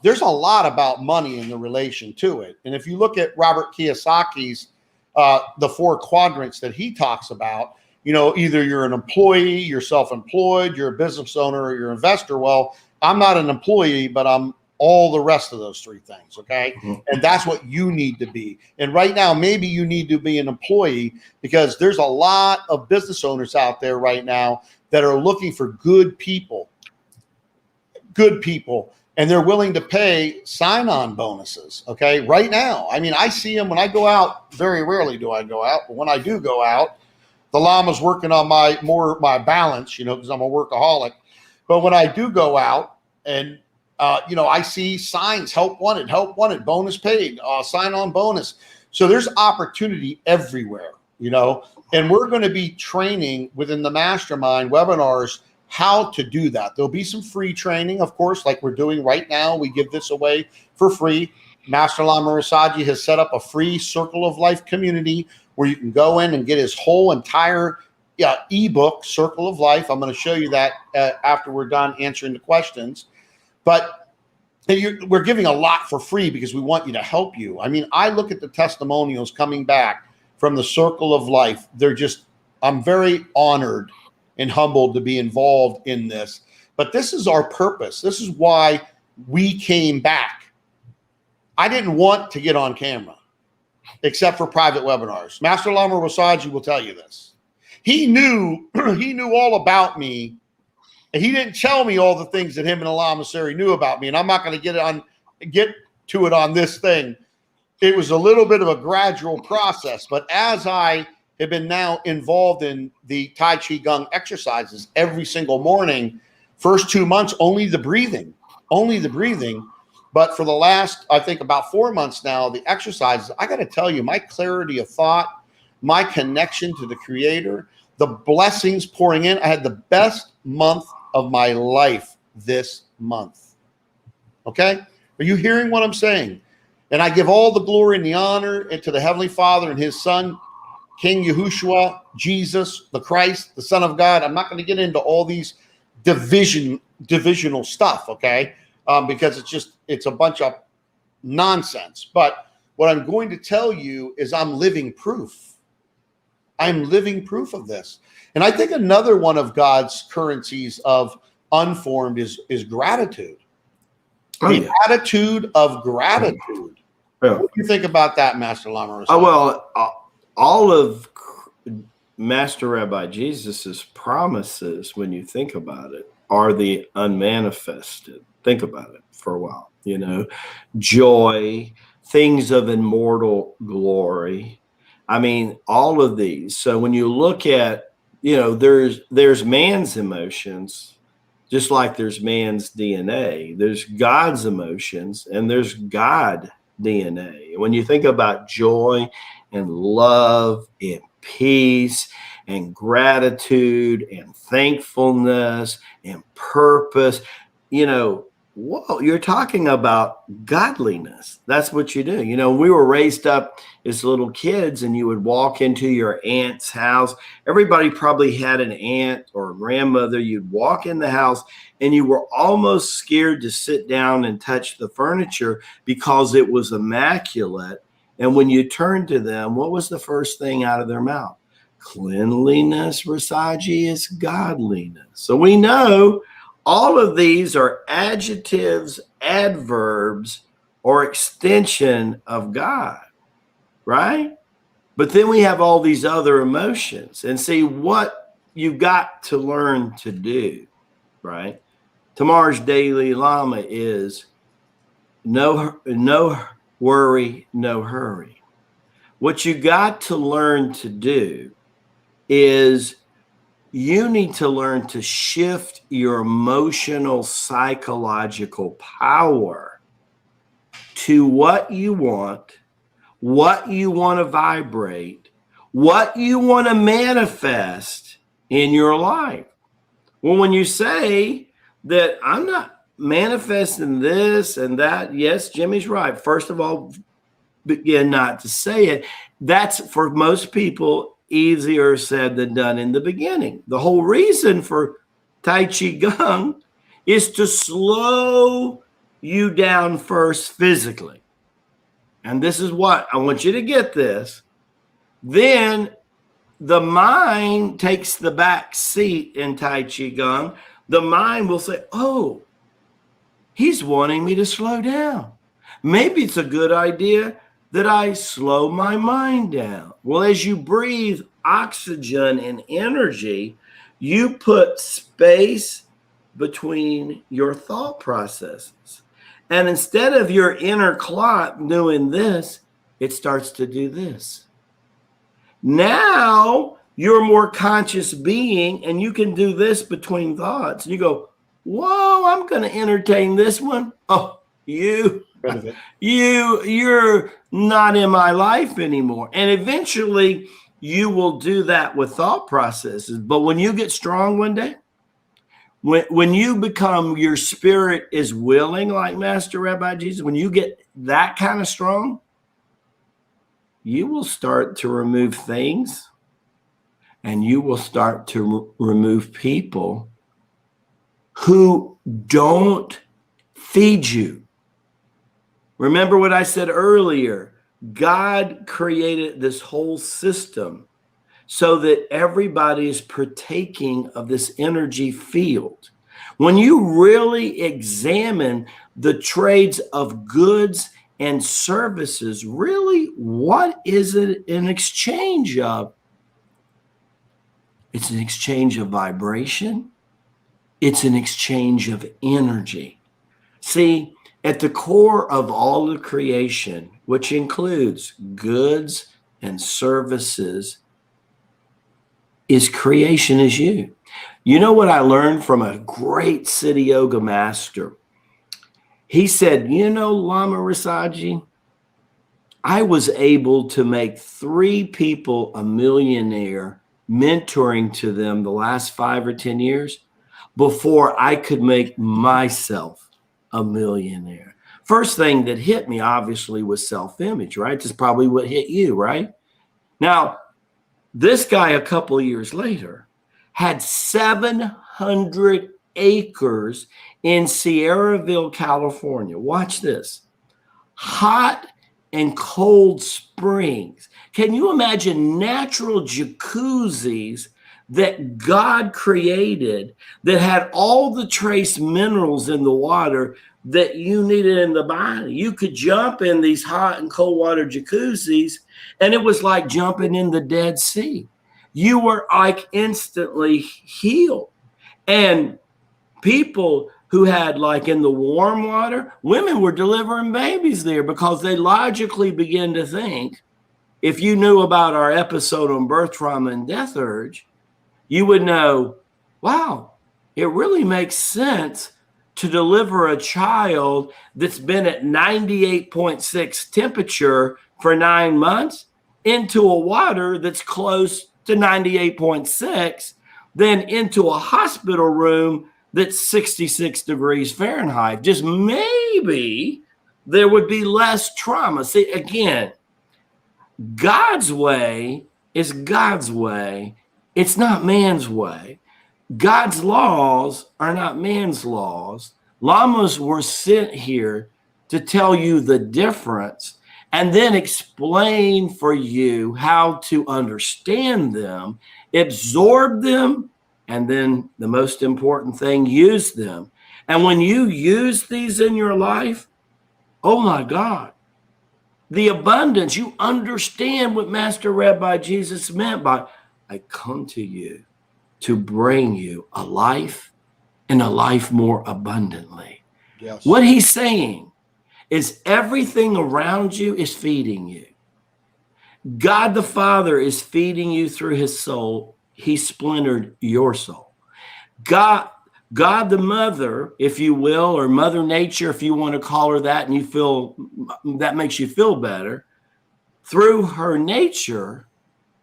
There's a lot about money in the relation to it. And if you look at Robert Kiyosaki's, the 4 quadrants that he talks about, you know, either you're an employee, you're self-employed, you're a business owner, or you're an investor. Well, I'm not an employee, but I'm all the rest of those 3 things. Okay. Mm-hmm. And that's what you need to be. And right now, maybe you need to be an employee, because there's a lot of business owners out there right now that are looking for good people, and they're willing to pay sign-on bonuses. Okay. Right now, I mean, I see them when I go out. Very rarely do I go out, but when I do go out, the Lama's working on my balance, you know, because I'm a workaholic. But when I do go out and, you know, I see signs, help wanted, bonus paid, sign-on bonus. So there's opportunity everywhere, you know, and we're going to be training within the mastermind webinars how to do that. There'll be some free training, of course, like we're doing right now. We give this away for free. Master Lama Rasaji has set up a free Circle of Life community where you can go in and get his whole entire ebook, Circle of Life. I'm going to show you that after we're done answering the questions. But we're giving a lot for free because we want you to help you. I mean, I look at the testimonials coming back from the Circle of Life. I'm very honored and humbled to be involved in this. But this is our purpose. This is why we came back. I didn't want to get on camera, except for private webinars. Master Lama Rasaji will tell you this. He knew all about me, and he didn't tell me all the things that him and the Lamasery knew about me. And I'm not going to get to it on this thing. It was a little bit of a gradual process, but as I have been now involved in the Tai Chi Gong exercises every single morning, first 2 months, only the breathing. But for the last, I think about 4 months now, the exercises, I got to tell you, my clarity of thought, my connection to the Creator, the blessings pouring in. I had the best month of my life this month. Okay? Are you hearing what I'm saying? And I give all the glory and the honor to the Heavenly Father and His Son, King Yahushua, Jesus, the Christ, the Son of God. I'm not going to get into all these divisional stuff, okay? Because it's a bunch of nonsense. But what I'm going to tell you is I'm living proof. I'm living proof of this. And I think another one of God's currencies of unformed is gratitude. The attitude of gratitude. Yeah. What do you think about that, Master Lama? All of Master Rabbi Jesus's promises, when you think about it, are the unmanifested. Think about it for a while. You know, joy, things of immortal glory. I mean, all of these. So when you look at, you know, there's man's emotions, just like there's man's DNA. There's God's emotions, and there's God DNA. And when you think about joy and love and peace and gratitude and thankfulness and purpose, you know, whoa, you're talking about godliness. That's what you do. You know, we were raised up as little kids, and you would walk into your aunt's house. Everybody probably had an aunt or a grandmother. You'd walk in the house and you were almost scared to sit down and touch the furniture because it was immaculate. And when you turned to them, what was the first thing out of their mouth? Cleanliness, Rasaji, is godliness. So we know all of these are adjectives, adverbs, or extension of God, right? But then we have all these other emotions. And see, what you've got to learn to do, right? Tomorrow's daily Lama is no worry, no hurry. What you got to learn to do is you need to learn to shift your emotional, psychological power to what you want to vibrate, what you want to manifest in your life. Well, when you say that I'm not manifesting this and that. Yes, Jimmie's right. First of all, begin not to say it. That's for most people easier said than done in the beginning. The whole reason for Tai Chi Gong is to slow you down first physically. And this is what I want you to get this. Then the mind takes the back seat in Tai Chi Gong. The mind will say, oh, he's wanting me to slow down. Maybe it's a good idea that I slow my mind down. Well, as you breathe oxygen and energy, you put space between your thought processes. And instead of your inner clock doing this, it starts to do this. Now you're a more conscious being and you can do this between thoughts. And you go, whoa, I'm going to entertain this one. Oh, you're not in my life anymore. And eventually you will do that with thought processes. But when you get strong one day, when you become, your spirit is willing, like Master Rabbi Jesus, when you get that kind of strong, you will start to remove things and you will start to remove people who don't feed you. Remember what I said earlier, God created this whole system so that everybody is partaking of this energy field. When you really examine the trades of goods and services, really, what is it an exchange of? It's an exchange of vibration. It's an exchange of energy. See, at the core of all of creation, which includes goods and services, is creation is you. You know what I learned from a great City Yoga master? He said, you know, Lama Rasaji, I was able to make 3 people a millionaire, mentoring to them the last 5 or 10 years before I could make myself a millionaire. First thing that hit me, obviously, was self-image, right? This is probably what hit you, right? Now, this guy a couple of years later had 700 acres in Sierraville, California. Watch this. Hot and cold springs. Can you imagine natural jacuzzis that God created that had all the trace minerals in the water that you needed in the body? You could jump in these hot and cold water jacuzzis, and it was like jumping in the Dead Sea. You were like instantly healed. And people who had, like in the warm water, women were delivering babies there because they logically began to think, if you knew about our episode on birth trauma and death urge, you would know, wow, it really makes sense to deliver a child that's been at 98.6 temperature for 9 months into a water that's close to 98.6, then into a hospital room that's 66 degrees Fahrenheit. Just maybe there would be less trauma. See, again, God's way is God's way. It's not man's way. God's laws are not man's laws. Lamas were sent here to tell you the difference and then explain for you how to understand them, absorb them, and then the most important thing, use them. And when you use these in your life, oh my God, the abundance, you understand what Master Rabbi Jesus meant by, I come to you to bring you a life and a life more abundantly. Yes. What he's saying is everything around you is feeding you. God the Father is feeding you through his soul. He splintered your soul. God the Mother, if you will, or Mother Nature, if you want to call her that, and you feel that makes you feel better, through her nature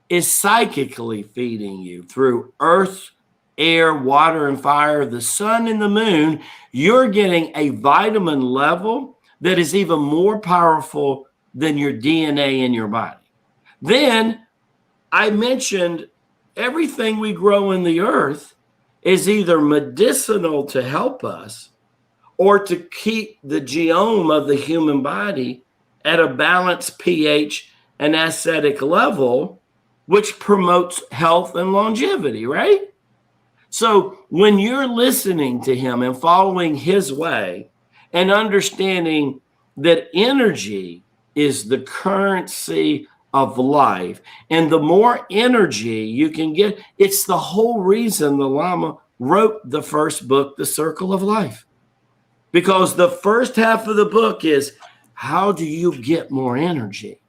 is psychically feeding you through earth air, water, and fire, the sun and the moon, you're getting a vitamin level that is even more powerful than your DNA in your body. Then I mentioned everything we grow in the earth is either medicinal to help us or to keep the genome of the human body at a balanced pH and acidic level, which promotes health and longevity, right? So when you're listening to him and following his way and understanding that energy is the currency of life, and the more energy you can get, it's the whole reason the Lama wrote the first book, The Circle of Life. Because the first half of the book is, how do you get more energy?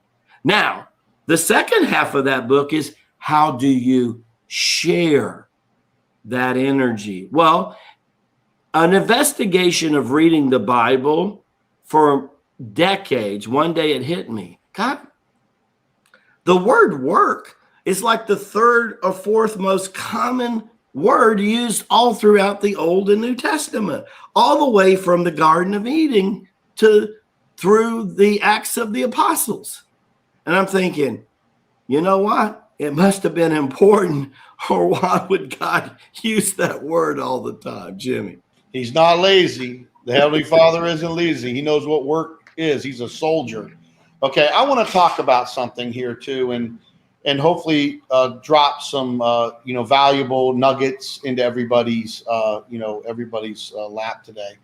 Now, the second half of that book is, how do you share that energy? Well, an investigation of reading the Bible for decades, one day it hit me. God, the word work is like the third or fourth most common word used all throughout the Old and New Testament, all the way from the Garden of Eden to through the Acts of the Apostles. And I'm thinking, you know what? It must have been important, or why would God use that word all the time, Jimmie? He's not lazy. The Heavenly Father isn't lazy. He knows what work is. He's a soldier. Okay, I want to talk about something here too, and hopefully drop some valuable nuggets into everybody's lap today.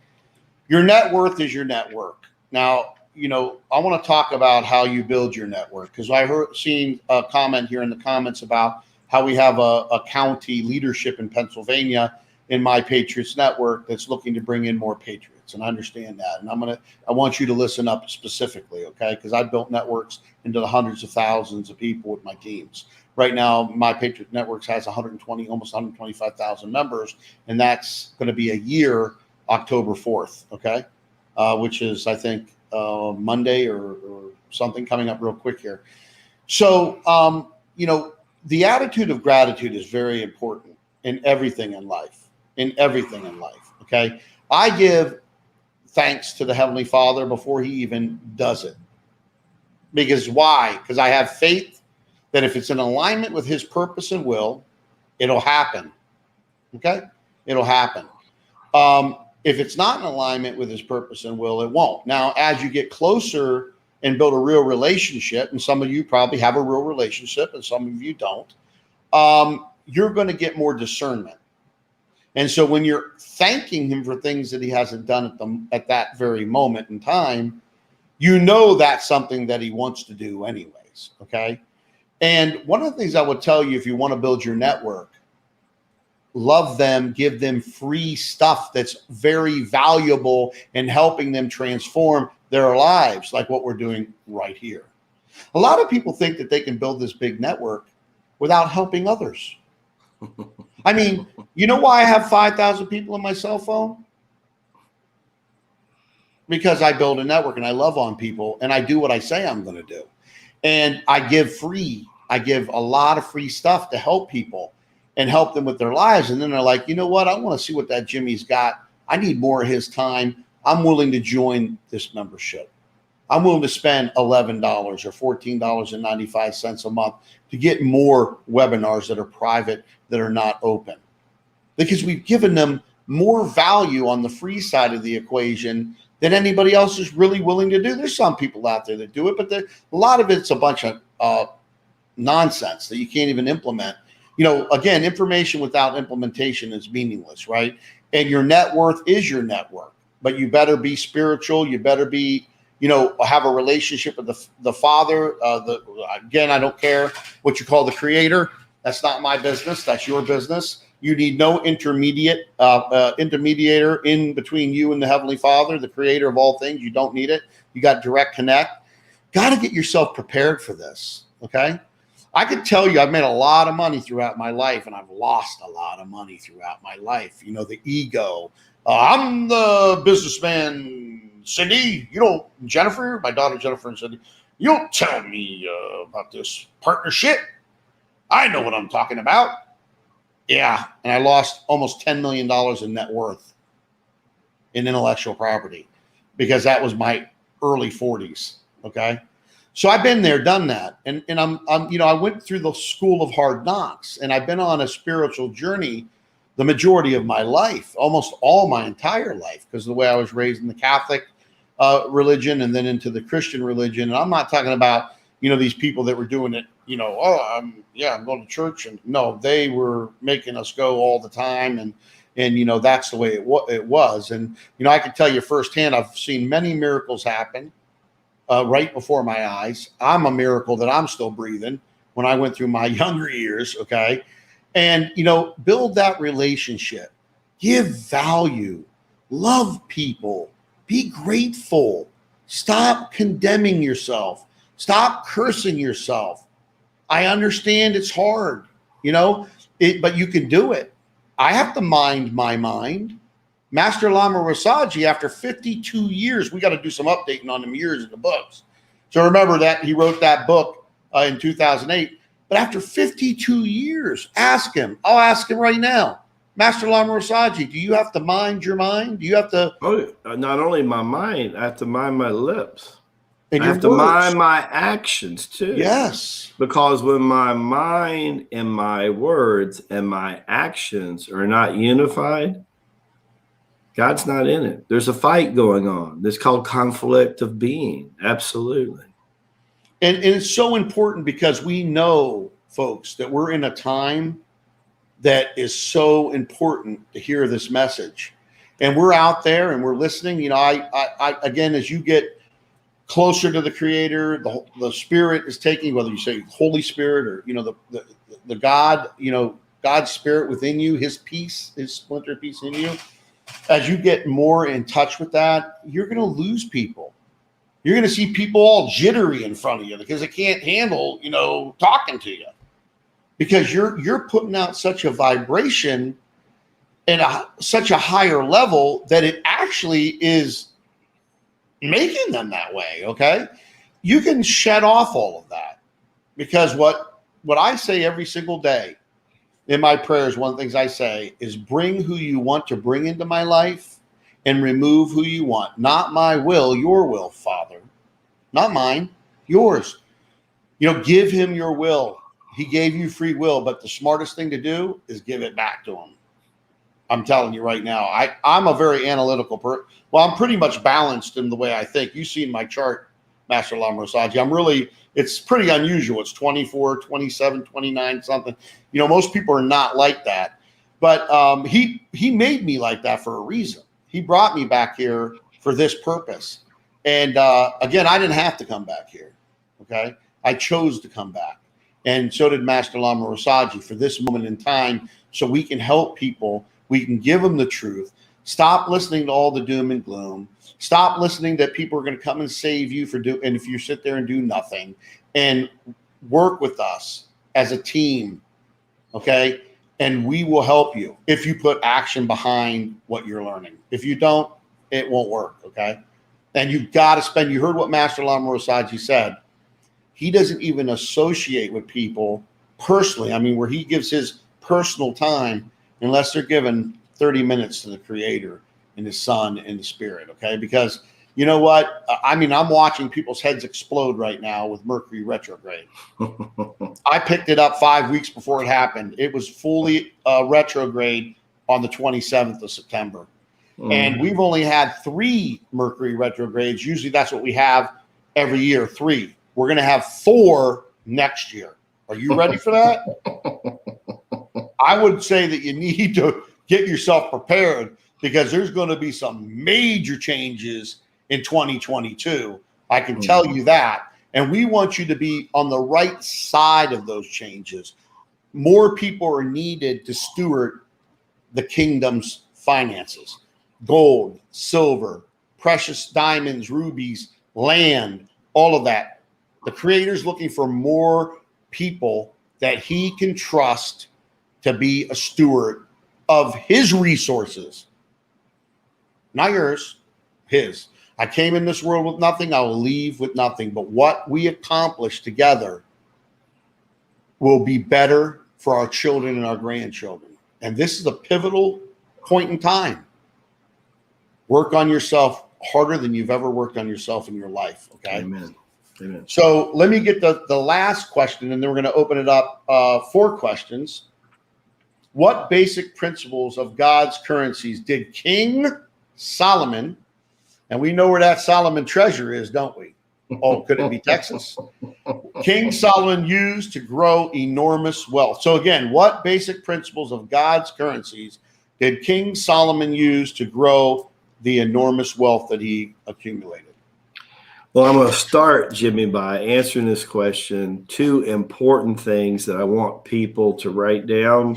Your net worth is your network. Now, I want to talk about how you build your network, because I seen a comment here in the comments about how we have a county leadership in Pennsylvania in my Patriots network that's looking to bring in more Patriots. And I understand that. And I want you to listen up specifically, okay? Because I built networks into the hundreds of thousands of people with my teams. Right now, my Patriot Networks has almost 125,000 members, and that's going to be a year, October 4th, okay? Which is, I think, Monday or something, coming up real quick here. So, the attitude of gratitude is very important in everything in life. Okay? I give thanks to the Heavenly Father before he even does it. Because why? Because I have faith that if it's in alignment with his purpose and will, it'll happen. Okay? It'll happen. If it's not in alignment with his purpose and will, it won't. Now, as you get closer and build a real relationship, and some of you probably have a real relationship and some of you don't, you're going to get more discernment. And so when you're thanking him for things that he hasn't done at that very moment in time, that's something that he wants to do anyways, okay? And one of the things I would tell you, if you want to build your network, love them, give them free stuff that's very valuable in helping them transform their lives, like what we're doing right here. A lot of people think that they can build this big network without helping others. I mean, you know why I have 5,000 people in my cell phone? Because I build a network and I love on people and I do what I say I'm going to do. And I give a lot of free stuff to help people and help them with their lives. And then they're like, you know what? I want to see what that Jimmie's got. I need more of his time. I'm willing to join this membership. I'm willing to spend $11 or $14.95 a month to get more webinars that are private, that are not open. Because we've given them more value on the free side of the equation than anybody else is really willing to do. There's some people out there that do it, but a lot of it's a bunch of nonsense that you can't even implement. Again, information without implementation is meaningless, right? And your net worth is your network, but you better be spiritual. You better be, have a relationship with the Father. Again, I don't care what you call the Creator. That's not my business. That's your business. You need no intermediator in between you and the Heavenly Father, the Creator of all things. You don't need it. You got direct connect. Got to get yourself prepared for this, okay? I could tell you I've made a lot of money throughout my life, and I've lost a lot of money throughout my life. The ego. I'm the businessman, Cindy. Jennifer, my daughter Jennifer and Cindy, you don't tell me about this partnership. I know what I'm talking about. Yeah. And I lost almost $10 million in net worth in intellectual property because that was my early 40s. Okay. So I've been there, done that. And I'm, I went through the school of hard knocks, and I've been on a spiritual journey the majority of my life, almost all my entire life, because of the way I was raised in the Catholic religion and then into the Christian religion. And I'm not talking about, these people that were doing it, I'm going to church. And no, they were making us go all the time. And that's the way it was. And, I can tell you firsthand, I've seen many miracles happen right before my eyes. I'm a miracle that I'm still breathing when I went through my younger years. Okay. And, build that relationship, give value, love people, be grateful, stop condemning yourself, stop cursing yourself. I understand it's hard, but you can do it. I have to mind my mind. Master Lama Rasaji, after 52 years, we got to do some updating on them years in the books. So remember that he wrote that book in 2008. But after 52 years, ask him. I'll ask him right now. Master Lama Rasaji, do you have to mind your mind? Do you have to? Oh, not only my mind, I have to mind my lips. And I have to mind my actions too. Yes. Because when my mind and my words and my actions are not unified, God's not in it. There's a fight going on. It's called conflict of being. Absolutely. And it's so important because we know, folks, that we're in a time that is so important to hear this message. And we're out there and we're listening. I again, as you get closer to the Creator, the Spirit is taking, whether you say Holy Spirit or, the God, God's Spirit within you, His peace, His splinter peace in you. As you get more in touch with that, you're going to lose people. You're going to see people all jittery in front of you because they can't handle, talking to you, because you're putting out such a vibration and such a higher level that it actually is making them that way. Okay. You can shut off all of that, because what I say every single day in my prayers, one of the things I say is bring who you want to bring into my life and remove who you want. Not my will, your will, Father. Not mine, yours. Give him your will. He gave you free will, but the smartest thing to do is give it back to him. I'm telling you right now, I'm a very analytical person. Well, I'm pretty much balanced in the way I think. You've seen my chart, Master Lama Rasaji. It's pretty unusual. It's 24, 27, 29, something. Most people are not like that. But he made me like that for a reason. He brought me back here for this purpose. And again, I didn't have to come back here. Okay. I chose to come back. And so did Master Lama Rasaji for this moment in time, so we can help people. We can give them the truth. Stop listening to all the doom and gloom. Stop listening that people are going to come and save you and if you sit there and do nothing, and work with us as a team. Okay. And we will help you if you put action behind what you're learning. If you don't, it won't work. Okay. And you've got to you heard what Master Lama Rasaji said. He doesn't even associate with people personally. Where he gives his personal time, unless they're given 30 minutes to the Creator and His Son and the Spirit. Okay. Because you know what? I'm watching people's heads explode right now with Mercury retrograde. I picked it up 5 weeks before it happened. It was fully retrograde on the 27th of September. And we've only had 3 Mercury retrogrades. Usually that's what we have every year, 3. We're going to have 4 next year. Are you ready for that? I would say that you need to get yourself prepared, because there's going to be some major changes in 2022. I can tell you that. And we want you to be on the right side of those changes. More people are needed to steward the kingdom's finances. Gold, silver, precious diamonds, rubies, land, all of that. The Creator's looking for more people that He can trust to be a steward of His resources. Not yours, His. I came in this world with nothing. I will leave with nothing. But what we accomplish together will be better for our children and our grandchildren. And this is a pivotal point in time. Work on yourself harder than you've ever worked on yourself in your life. Okay. Amen. Amen. So let me get the last question, and then we're going to open it up for questions. What basic principles of God's currencies did King Solomon, and we know where that Solomon treasure is, don't we? Oh, could it be Texas? King Solomon used to grow enormous wealth. So again, what basic principles of God's currencies did King Solomon use to grow the enormous wealth that he accumulated? Well, I'm going to start, Jimmie, by answering this question. Two important things that I want people to write down,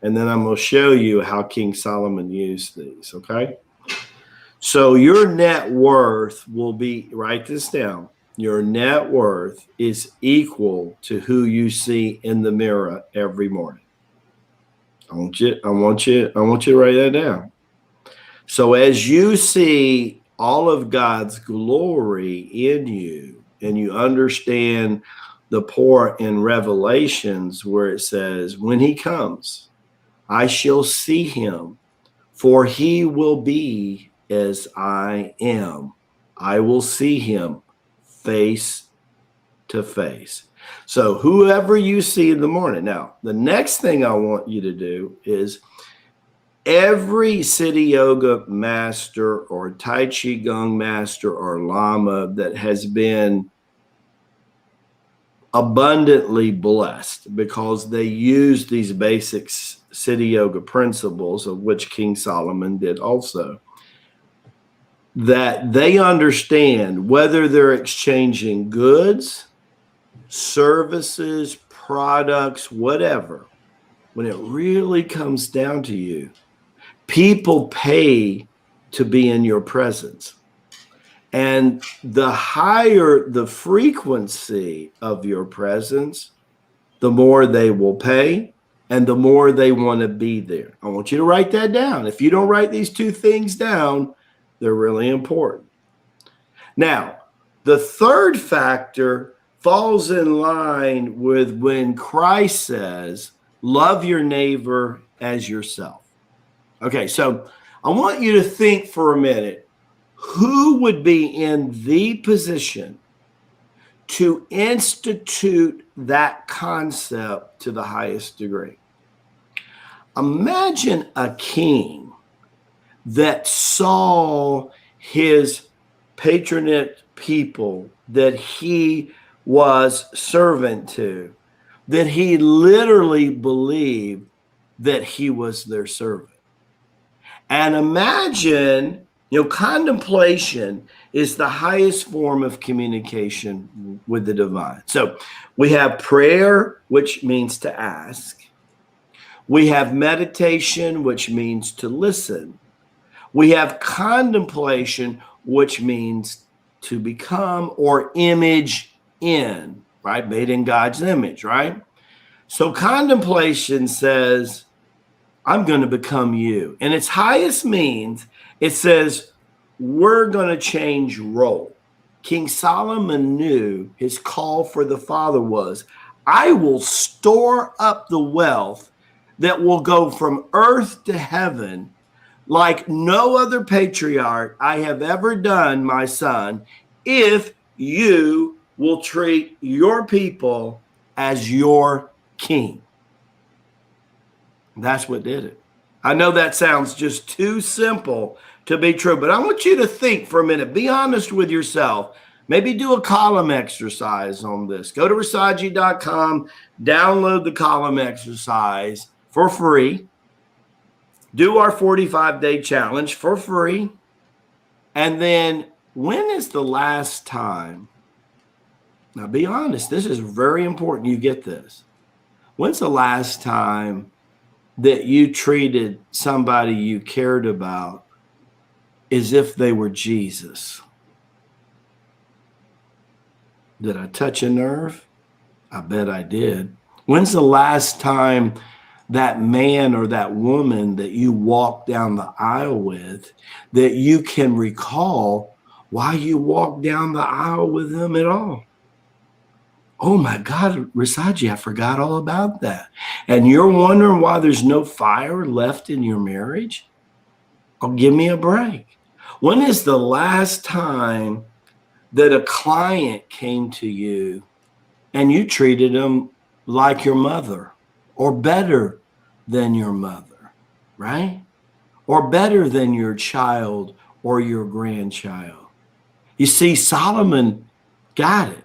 and then I'm going to show you how King Solomon used these, okay? So your net worth will be, write this down, your net worth is equal to who you see in the mirror every morning. I want you to write that down. So as you see all of God's glory in you, and you understand the part in Revelations where it says, when he comes, I shall see him, for he will be as I am. I will see him face to face. So whoever you see in the morning. Now, the next thing I want you to do is every City Yoga master or Tai Chi Gong master or Lama that has been abundantly blessed because they use these basic City Yoga principles, of which King Solomon did also, that they understand whether they're exchanging goods, services, products, whatever, when it really comes down to you, people pay to be in your presence. And the higher the frequency of your presence, the more they will pay and the more they want to be there. I want you to write that down. If you don't write these two things down, they're really important. Now, the third factor falls in line with when Christ says, love your neighbor as yourself. Okay, so I want you to think for a minute, who would be in the position to institute that concept to the highest degree? Imagine a king that saw his patronate people that he was servant to, that he literally believed that he was their servant. And imagine, contemplation is the highest form of communication with the divine. So we have prayer, which means to ask. We have meditation, which means to listen. We have contemplation, which means to become or image in, right? Made in God's image, right? So contemplation says, I'm going to become you. And its highest means, it says, we're going to change role. King Solomon knew his call for the Father was, I will store up the wealth that will go from earth to heaven like no other patriarch I have ever done, my son, if you will treat your people as your king. That's what did it. I know that sounds just too simple to be true, but I want you to think for a minute. Be honest with yourself. Maybe do a column exercise on this. Go to Rasaji.com, download the column exercise for free. Do our 45-day challenge for free. And then, when is the last time? Now, be honest. This is very important you get this. When's the last time that you treated somebody you cared about as if they were Jesus? Did I touch a nerve? I bet I did. When's the last time that man or that woman that you walked down the aisle with, that you can recall why you walked down the aisle with them at all? Oh my God, Rasaji, I forgot all about that. And you're wondering why there's no fire left in your marriage? Oh, give me a break. When is the last time that a client came to you and you treated them like your mother or better than your mother, right? Or better than your child or your grandchild? You see, Solomon got it.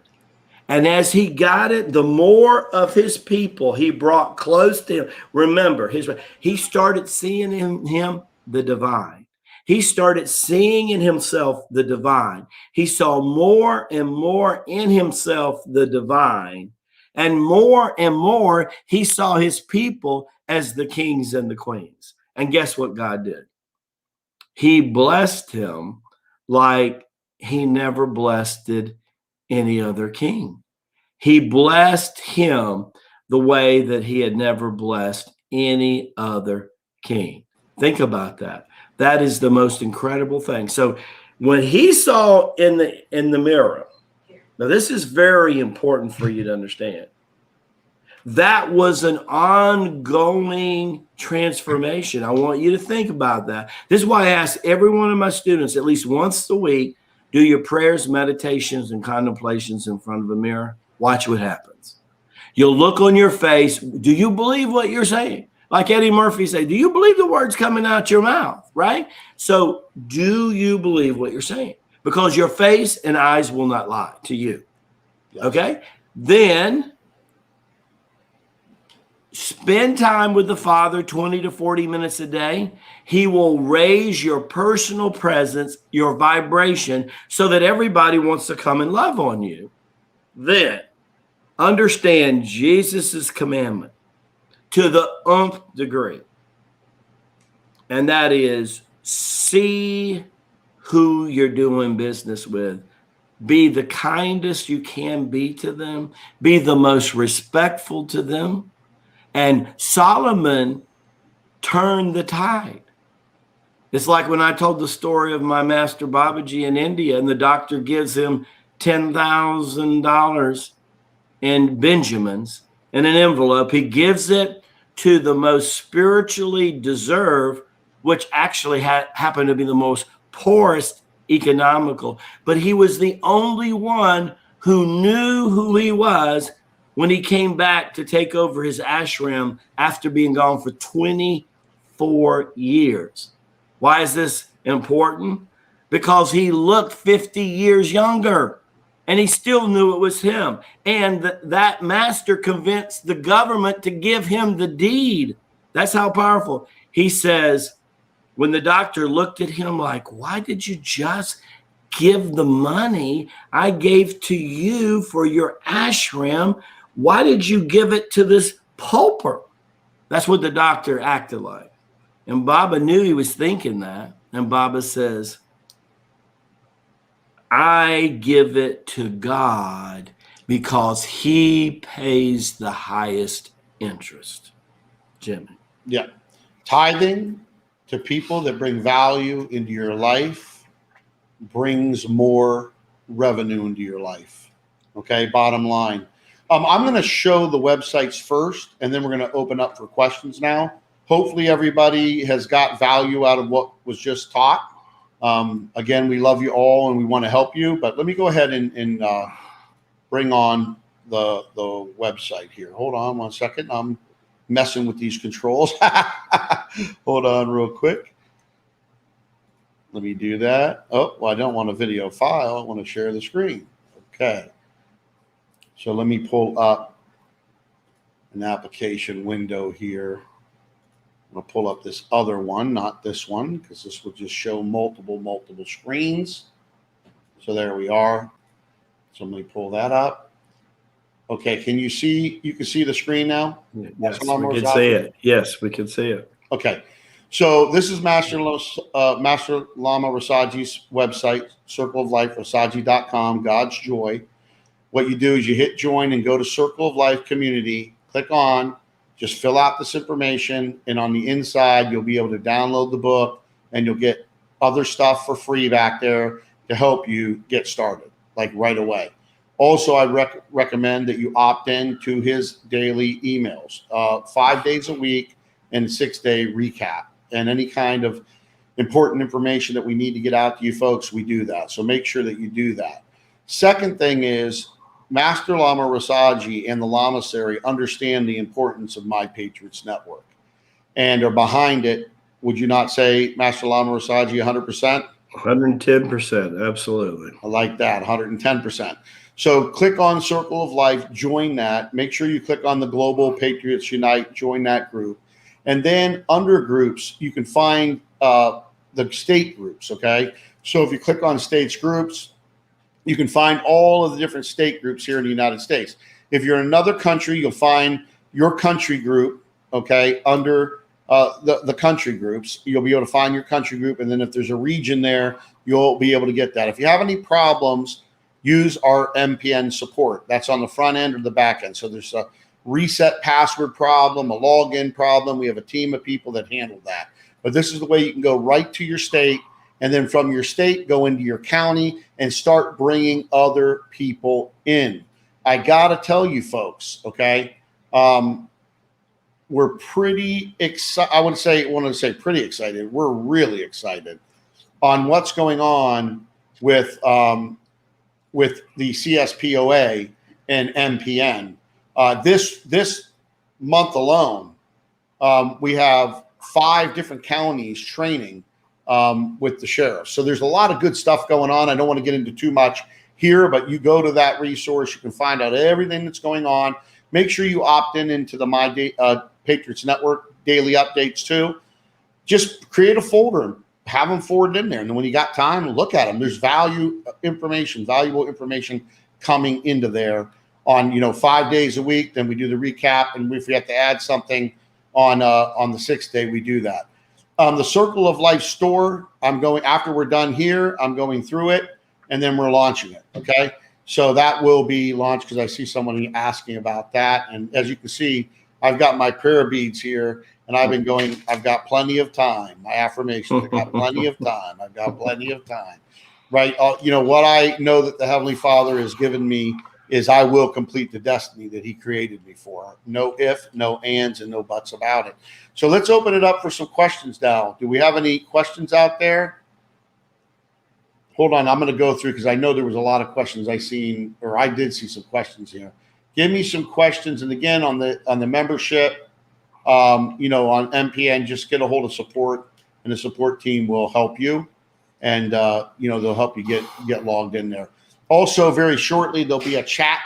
And as he got it, the more of his people he brought close to him. Remember, he started seeing in him the divine. He started seeing in himself the divine. He saw more and more in himself the divine. And more, he saw his people as the kings and the queens. And guess what God did? He blessed him like he never blessed any other king. He blessed him the way that he had never blessed any other king. Think about that. That is the most incredible thing. So when he saw in the mirror, now this is very important for you to understand. That was an ongoing transformation. I want you to think about that. This is why I ask every one of my students at least once a week, do your prayers, meditations, and contemplations in front of a mirror. Watch what happens. You'll look on your face. Do you believe what you're saying? Like Eddie Murphy said, do you believe the words coming out your mouth, right? So do you believe what you're saying? Because your face and eyes will not lie to you. Okay? Then spend time with the Father 20 to 40 minutes a day. He will raise your personal presence, your vibration, so that everybody wants to come and love on you. Then understand Jesus's commandment to the nth degree. And that is, see who you're doing business with. Be the kindest you can be to them. Be the most respectful to them. And Solomon turned the tide. It's like when I told the story of my master Babaji in India, and the doctor gives him $10,000 in Benjamins in an envelope. He gives it to the most spiritually deserved, which actually happened to be the most poorest economical. But he was the only one who knew who he was when he came back to take over his ashram after being gone for 24 years. Why is this important? Because he looked 50 years younger, and he still knew it was him. And that master convinced the government to give him the deed. That's how powerful. He says, when the doctor looked at him like, why did you just give the money I gave to you for your ashram? Why did you give it to this pauper? That's what the doctor acted like. And Baba knew he was thinking that. And Baba says, I give it to God because he pays the highest interest. Jimmie. Yeah. Tithing to people that bring value into your life brings more revenue into your life. Okay, bottom line. I'm going to show the websites first, and then we're going to open up for questions now. Hopefully everybody has got value out of what was just taught. Again, we love you all and we want to help you, but let me go ahead and bring on the website here. Hold on one second. I'm messing with these controls. Hold on real quick. Let me do that. Oh, well, I don't want a video file. I want to share the screen. Okay. So let me pull up an application window here. I'm going to pull up this other one, not this one, because this will just show multiple screens. So there we are. So let me pull that up. Okay, can you see? You can see the screen now? Yes, we can see it. Yes, we can see it. Okay. So this is Master Lama Rasaji's website, circleofliferasaji.com, God's Joy. What you do is you hit join and go to Circle of Life Community, click on, just fill out this information, and on the inside, you'll be able to download the book, and you'll get other stuff for free back there to help you get started, like right away. Also, I recommend that you opt in to his daily emails, 5 days a week and 6-day recap, and any kind of important information that we need to get out to you folks, we do that. So make sure that you do that. Second thing is, Master Lama Rasaji and the Lamasery understand the importance of My Patriots Network and are behind it. Would you not say, Master Lama Rasaji, 100%? 110%, absolutely. I like that, 110%. So click on Circle of Life, join that. Make sure you click on the Global Patriots Unite, join that group. And then under groups, you can find the state groups, okay? So if you click on states groups, you can find all of the different state groups here in the United States. If you're in another country, you'll find your country group, okay, under the country groups. You'll be able to find your country group, and then if there's a region there, you'll be able to get that. If you have any problems, use our MPN support. That's on the front end or the back end. So there's a reset password problem, a login problem. We have a team of people that handle that. But this is the way you can go right to your state, and then from your state, go into your county and start bringing other people in. I got to tell you folks, okay, we're pretty excited. I want to say pretty excited. We're really excited on what's going on with the CSPOA and MPN. This month alone, we have 5 different counties training with the sheriff. So there's a lot of good stuff going on. I don't want to get into too much here, but you go to that resource, you can find out everything that's going on. Make sure you opt into the Patriots Network daily updates too. Just create a folder and have them forwarded in there. And then when you got time, look at them. There's valuable information coming into there on 5 days a week. Then we do the recap, and if we have to add something on the 6th day, we do that. The Circle of Life store, after we're done here, I'm going through it, and then we're launching it. Okay, so that will be launched because I see someone asking about that. And as you can see, I've got my prayer beads here, and I've got plenty of time. My affirmations, I've got plenty of time. I've got plenty of time. Right? What I know that the Heavenly Father has given me is I will complete the destiny that He created me for. No if, no ands, and no buts about it. So let's open it up for some questions now. Do we have any questions out there? Hold on, I'm going to go through because I know there was a lot of questions I did see some questions here. Give me some questions, and again on the membership, on MPN, just get a hold of support, and the support team will help you, and they'll help you get logged in there. Also, very shortly there'll be a chat.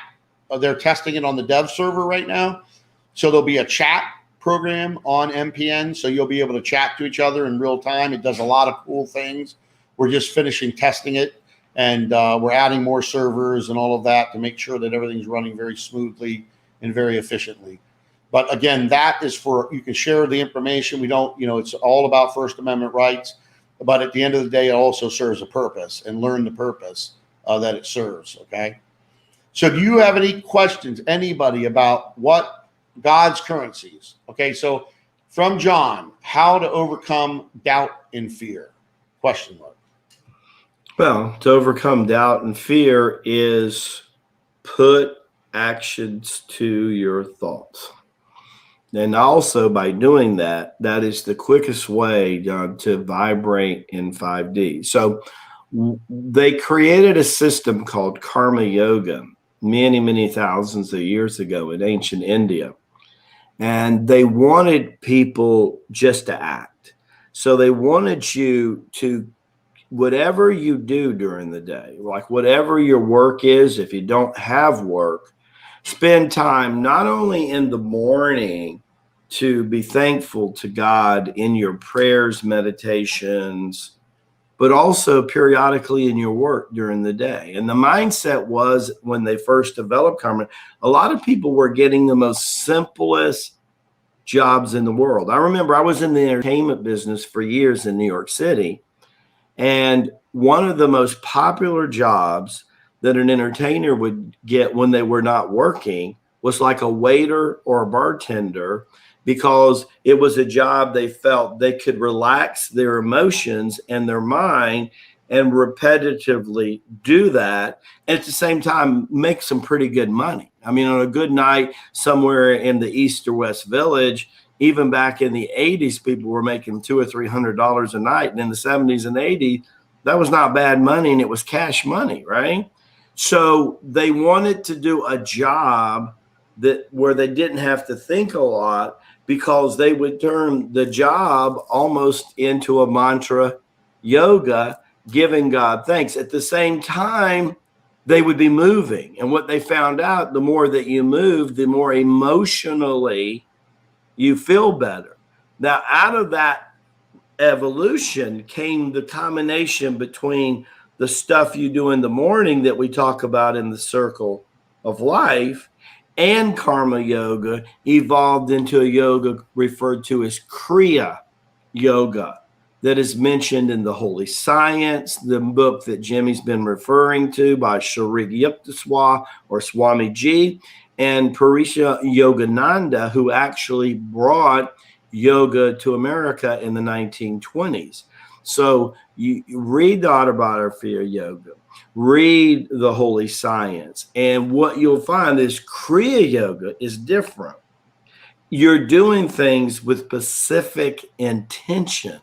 They're testing it on the dev server right now, so there'll be a chat program on MPN, so you'll be able to chat to each other in real time. It does a lot of cool things. We're just finishing testing it, and we're adding more servers and all of that to make sure that everything's running very smoothly and very efficiently. But again, that is you can share the information. We don't, it's all about First Amendment rights, but at the end of the day, it also serves a purpose, and learn the purpose that it serves. Okay. So do you have any questions, anybody, about what God's currencies? Okay. So from John, how to overcome doubt and fear? Question mark. Well, to overcome doubt and fear is put actions to your thoughts. And also by doing that, that is the quickest way to vibrate in 5D. So they created a system called karma yoga many, many thousands of years ago in ancient India. And they wanted people just to act. So they wanted you to, whatever you do during the day, like whatever your work is, if you don't have work, spend time not only in the morning to be thankful to God in your prayers, meditations, but also periodically in your work during the day. And the mindset was, when they first developed karma, a lot of people were getting the most simplest jobs in the world. I remember I was in the entertainment business for years in New York City, and one of the most popular jobs that an entertainer would get when they were not working was like a waiter or a bartender, because it was a job they felt they could relax their emotions and their mind and repetitively do that. And at the same time, make some pretty good money. I mean, on a good night somewhere in the East or West Village, even back in the 80s, people were making $200 or $300 a night. And in the 70s and 80s, that was not bad money, and it was cash money, right? So they wanted to do a job where they didn't have to think a lot, because they would turn the job almost into a mantra yoga, giving God thanks. At the same time, they would be moving. And what they found out, the more that you move, the more emotionally you feel better. Now, out of that evolution came the combination between the stuff you do in the morning that we talk about in the circle of life, and karma yoga evolved into a yoga referred to as Kriya yoga, that is mentioned in the Holy Science, the book that Jimmie's been referring to by Sharik Yuktaswa or Swamiji, and Parisha Yogananda, who actually brought yoga to America in the 1920s. So you read the autobiography of yoga, read the Holy Science, and what you'll find is Kriya yoga is different. You're doing things with specific intention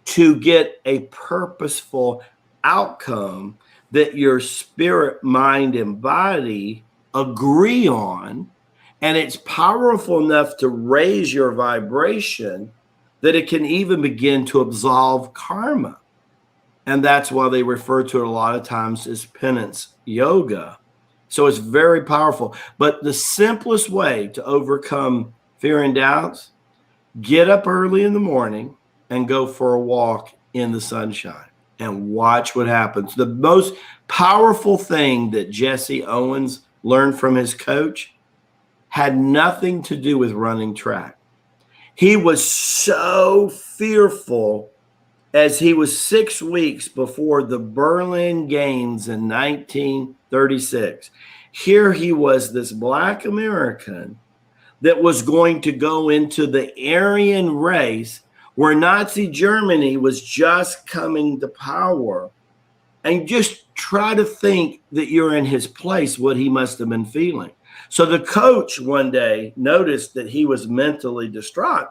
to get a purposeful outcome that your spirit, mind, and body agree on. And it's powerful enough to raise your vibration that it can even begin to absolve karma. And that's why they refer to it a lot of times as penance yoga. So it's very powerful. But the simplest way to overcome fear and doubts, get up early in the morning and go for a walk in the sunshine and watch what happens. The most powerful thing that Jesse Owens learned from his coach had nothing to do with running track. He was so fearful as he was 6 weeks before the Berlin Games in 1936. Here he was, this Black American that was going to go into the Aryan race where Nazi Germany was just coming to power. And just try to think that you're in his place, what he must have been feeling. So the coach one day noticed that he was mentally distraught,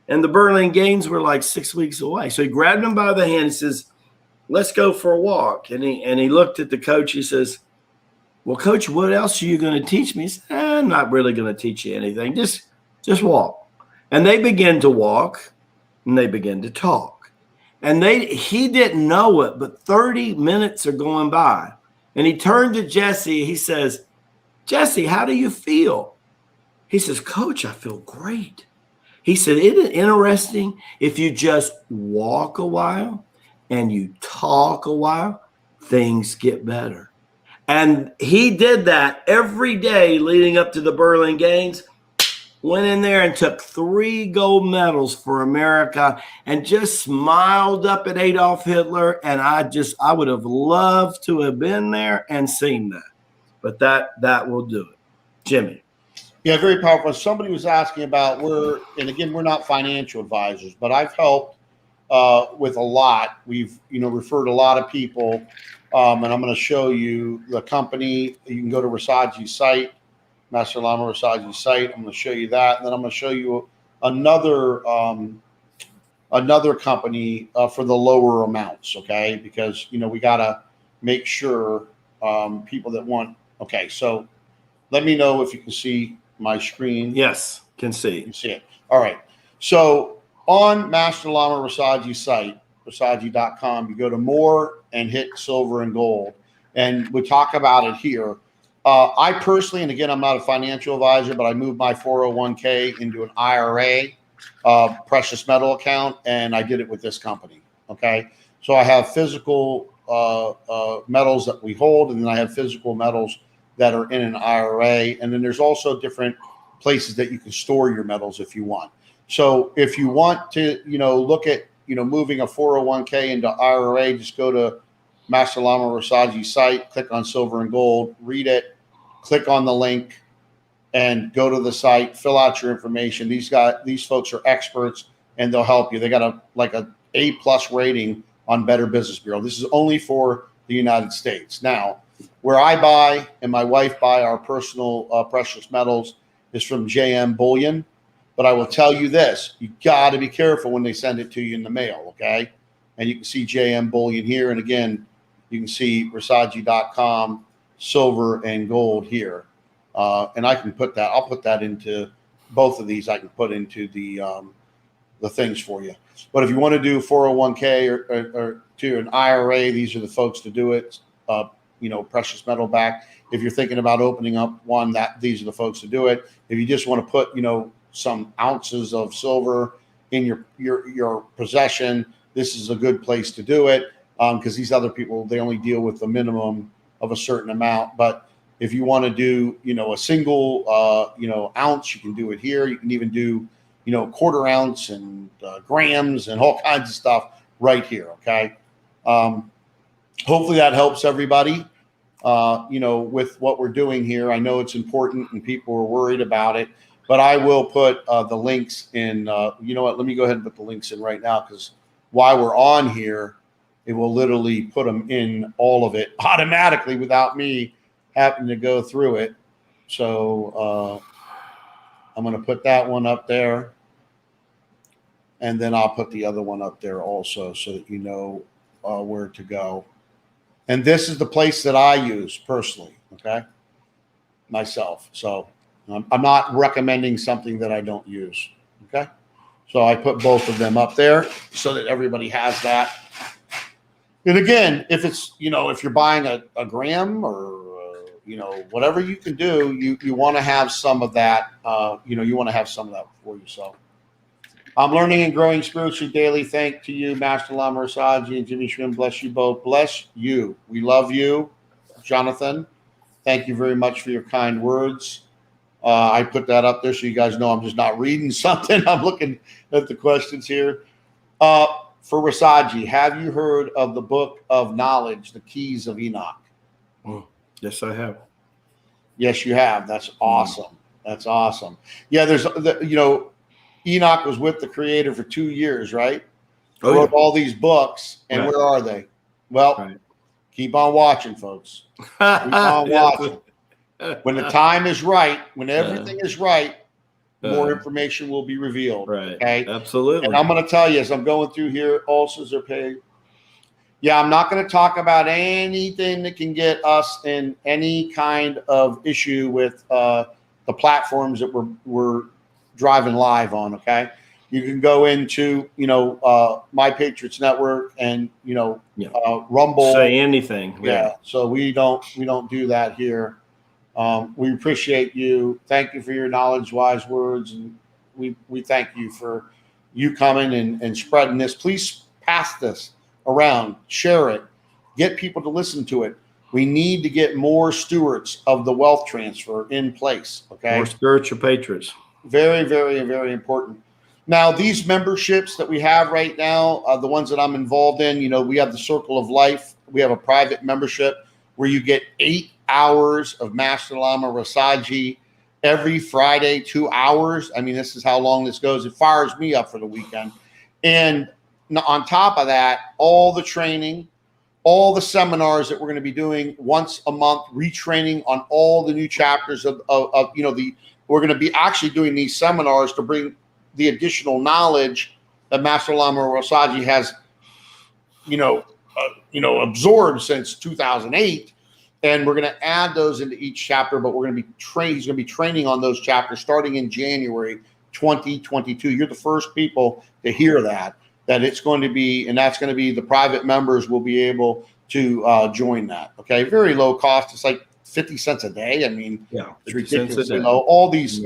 and the Berlin Games were like 6 weeks away. So he grabbed him by the hand and says, let's go for a walk. And he looked at the coach. He says, well, coach, what else are you going to teach me? He said, I'm not really going to teach you anything. Just walk. And they began to walk, and they began to talk. And he didn't know it, but 30 minutes are going by. And he turned to Jesse. He says, Jesse, how do you feel? He says, Coach, I feel great. He said, isn't it interesting if you just walk a while and you talk a while, things get better. And he did that every day leading up to the Berlin Games. Went in there and took 3 gold medals for America and just smiled up at Adolf Hitler. And I would have loved to have been there and seen that. But that will do it. Jimmie. Yeah, very powerful. Somebody was asking about we're not financial advisors, but I've helped with a lot. We've referred a lot of people, and I'm going to show you the company. You can go to Rasaji's site, Master Lama Rasaji's site. I'm going to show you that, and then I'm going to show you another company for the lower amounts. Okay, because we got to make sure people that want. Okay, so let me know if you can see my screen. Yes, can see. You can see it. All right. So on Master Lama Rasaji's site, rasaji.com, you go to more and hit silver and gold. And we talk about it here. I personally, and again, I'm not a financial advisor, but I moved my 401k into an IRA, precious metal account, and I did it with this company. Okay. So I have physical metals that we hold, and then I have physical metals that are in an IRA. And then there's also different places that you can store your metals if you want. So if you want to, look at, moving a 401k into IRA, just go to Master Lama Rasaji's site, click on silver and gold, read it, click on the link, and go to the site, fill out your information. These folks are experts, and they'll help you. They got a A+ rating on Better Business Bureau. This is only for the United States. Now, where I buy and my wife buy our personal precious metals is from JM Bullion. But I will tell you this, you got to be careful when they send it to you in the mail, okay? And you can see JM Bullion here. And again, you can see Rasaji.com, silver and gold here. And I can put that, I'll put that into both of these. I can put into the things for you. But if you want to do 401k or to an IRA, these are the folks to do it. Precious metal back. If you're thinking about opening up one, these are the folks to do it. If you just want to put, some ounces of silver in your possession, this is a good place to do it, because these other people, they only deal with the minimum of a certain amount. But if you want to do, a single, ounce, you can do it here. You can even do, quarter ounce and grams and all kinds of stuff right here. Okay. Hopefully that helps everybody, with what we're doing here. I know it's important and people are worried about it, but I will put the links in. You know what? Let me go ahead and put the links in right now, because while we're on here, it will literally put them in, all of it automatically without me having to go through it. So I'm going to put that one up there. And then I'll put the other one up there also, so that you know where to go. And this is the place that I use personally, okay, myself. So I'm not recommending something that I don't use, okay? So I put both of them up there so that everybody has that. And again, if it's, if you're buying a gram or, whatever you can do, you want to have some of that, you want to have some of that for yourself. I'm learning and growing spiritually daily. Thank to you, Master Lama Rasaji and Jimmie Schwinn. Bless you both. Bless you. We love you, Jonathan. Thank you very much for your kind words. I put that up there so you guys know I'm just not reading something. I'm looking at the questions here. For Rasaji, have you heard of the book of knowledge, The Keys of Enoch? Yes, I have. Yes, you have. That's awesome. That's awesome. Yeah, there's, Enoch was with the Creator for 2 years, right? Wrote all these books, and where are they? Well, keep on watching, folks. Keep on watching. When the time is right, when everything is right, more information will be revealed. Right. Okay. Absolutely. And I'm going to tell you, as I'm going through here, ulcers are paid. Yeah, I'm not going to talk about anything that can get us in any kind of issue with the platforms that we're driving live on. Okay. You can go into, My Patriots Network and, Rumble. Say anything. Yeah. So we don't do that here. We appreciate you. Thank you for your knowledge, wise words. And we thank you for you coming and spreading this. Please pass this around, share it, get people to listen to it. We need to get more stewards of the wealth transfer in place. Okay. More spiritual patriots. Very, very, very important. Now, these memberships that we have right now, the ones that I'm involved in, we have the Circle of Life. We have a private membership where you get 8 hours of Master Lama Rasaji every Friday, 2 hours. I mean, this is how long this goes. It fires me up for the weekend. And on top of that, all the training, all the seminars that we're going to be doing once a month, retraining on all the new chapters we're going to be actually doing these seminars to bring the additional knowledge that Master Lama Rasaji has, absorbed since 2008. And we're going to add those into each chapter, but we're going to be he's going to be training on those chapters starting in January 2022. You're the first people to hear that it's going to be, and that's going to be the private members will be able to join that. Okay. Very low cost. It's like 50 cents a day. I mean, it's ridiculous. All these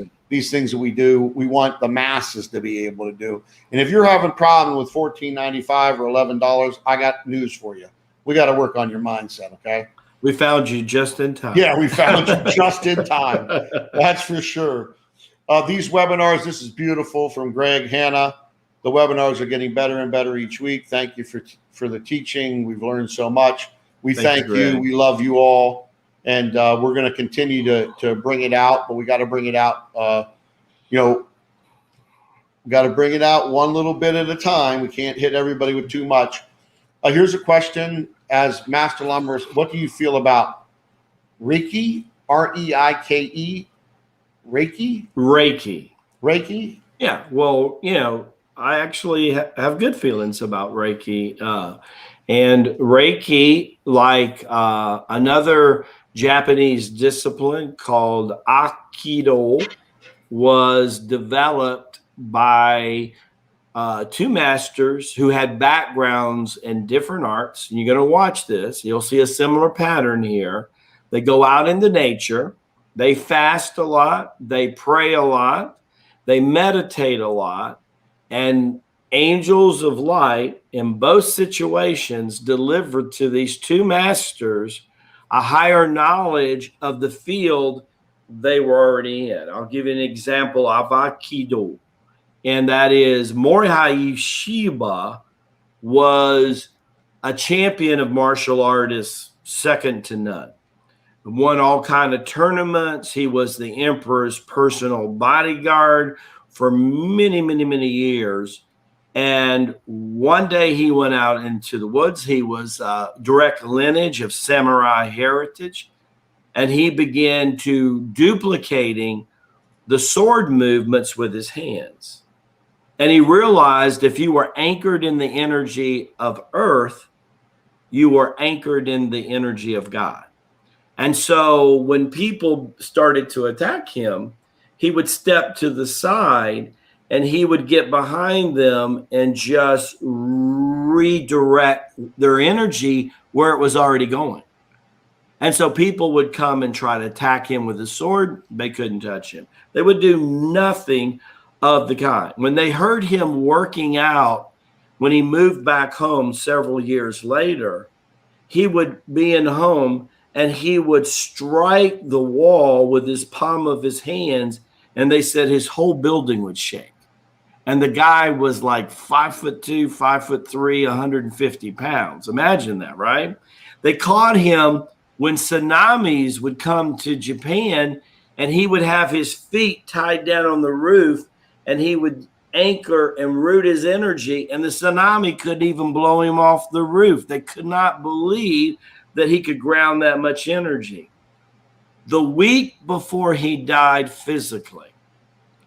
things that we do, we want the masses to be able to do. And if you're having a problem with $14.95 or $11, I got news for you. We got to work on your mindset. Okay. We found you just in time. Yeah, we found you just in time. That's for sure. These webinars, this is beautiful from Greg Hanna. The webinars are getting better and better each week. Thank you for the teaching. We've learned so much. We thank you. We love you all. And we're going to continue to bring it out, but we got to bring it out, we got to bring it out one little bit at a time. We can't hit everybody with too much. Here's a question as Master Lama. What do you feel about Reiki? Reike? Reiki? Reiki. Yeah. Well, I actually have good feelings about Reiki. And Reiki, like another Japanese discipline called Aikido, was developed by two masters who had backgrounds in different arts. And you're going to watch this. You'll see a similar pattern here. They go out into nature. They fast a lot. They pray a lot. They meditate a lot. And angels of light in both situations delivered to these two masters a higher knowledge of the field they were already in. I'll give you an example of Aikido. And that is Morihei Shiba was a champion of martial artists, second to none. Won all kind of tournaments. He was the emperor's personal bodyguard for many, many, many years. And one day he went out into the woods. He was direct lineage of samurai heritage. And he began to duplicating the sword movements with his hands. And he realized if you were anchored in the energy of earth, you were anchored in the energy of God. And so when people started to attack him, he would step to the side and he would get behind them and just redirect their energy where it was already going. And so people would come and try to attack him with a sword. They couldn't touch him. They would do nothing of the kind. When they heard him working out, when he moved back home several years later, he would be in home and he would strike the wall with his palm of his hands. And they said his whole building would shake. And the guy was like 5'2", 5'3", 150 pounds. Imagine that, right? They caught him when tsunamis would come to Japan, and he would have his feet tied down on the roof, and he would anchor and root his energy, and the tsunami couldn't even blow him off the roof. They could not believe that he could ground that much energy. The week before he died physically,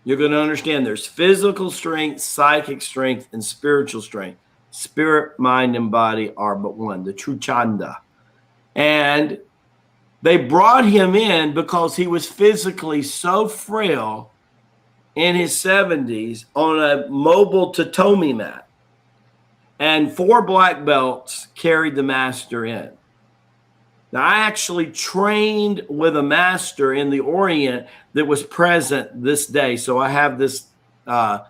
you're going to understand there's physical strength, psychic strength, and spiritual strength. Spirit, mind, and body are but one, the true chanda. And they brought him in because he was physically so frail in his 70s on a mobile tatami mat. And 4 black belts carried the master in. Now, I actually trained with a master in the Orient that was present this day. So I have this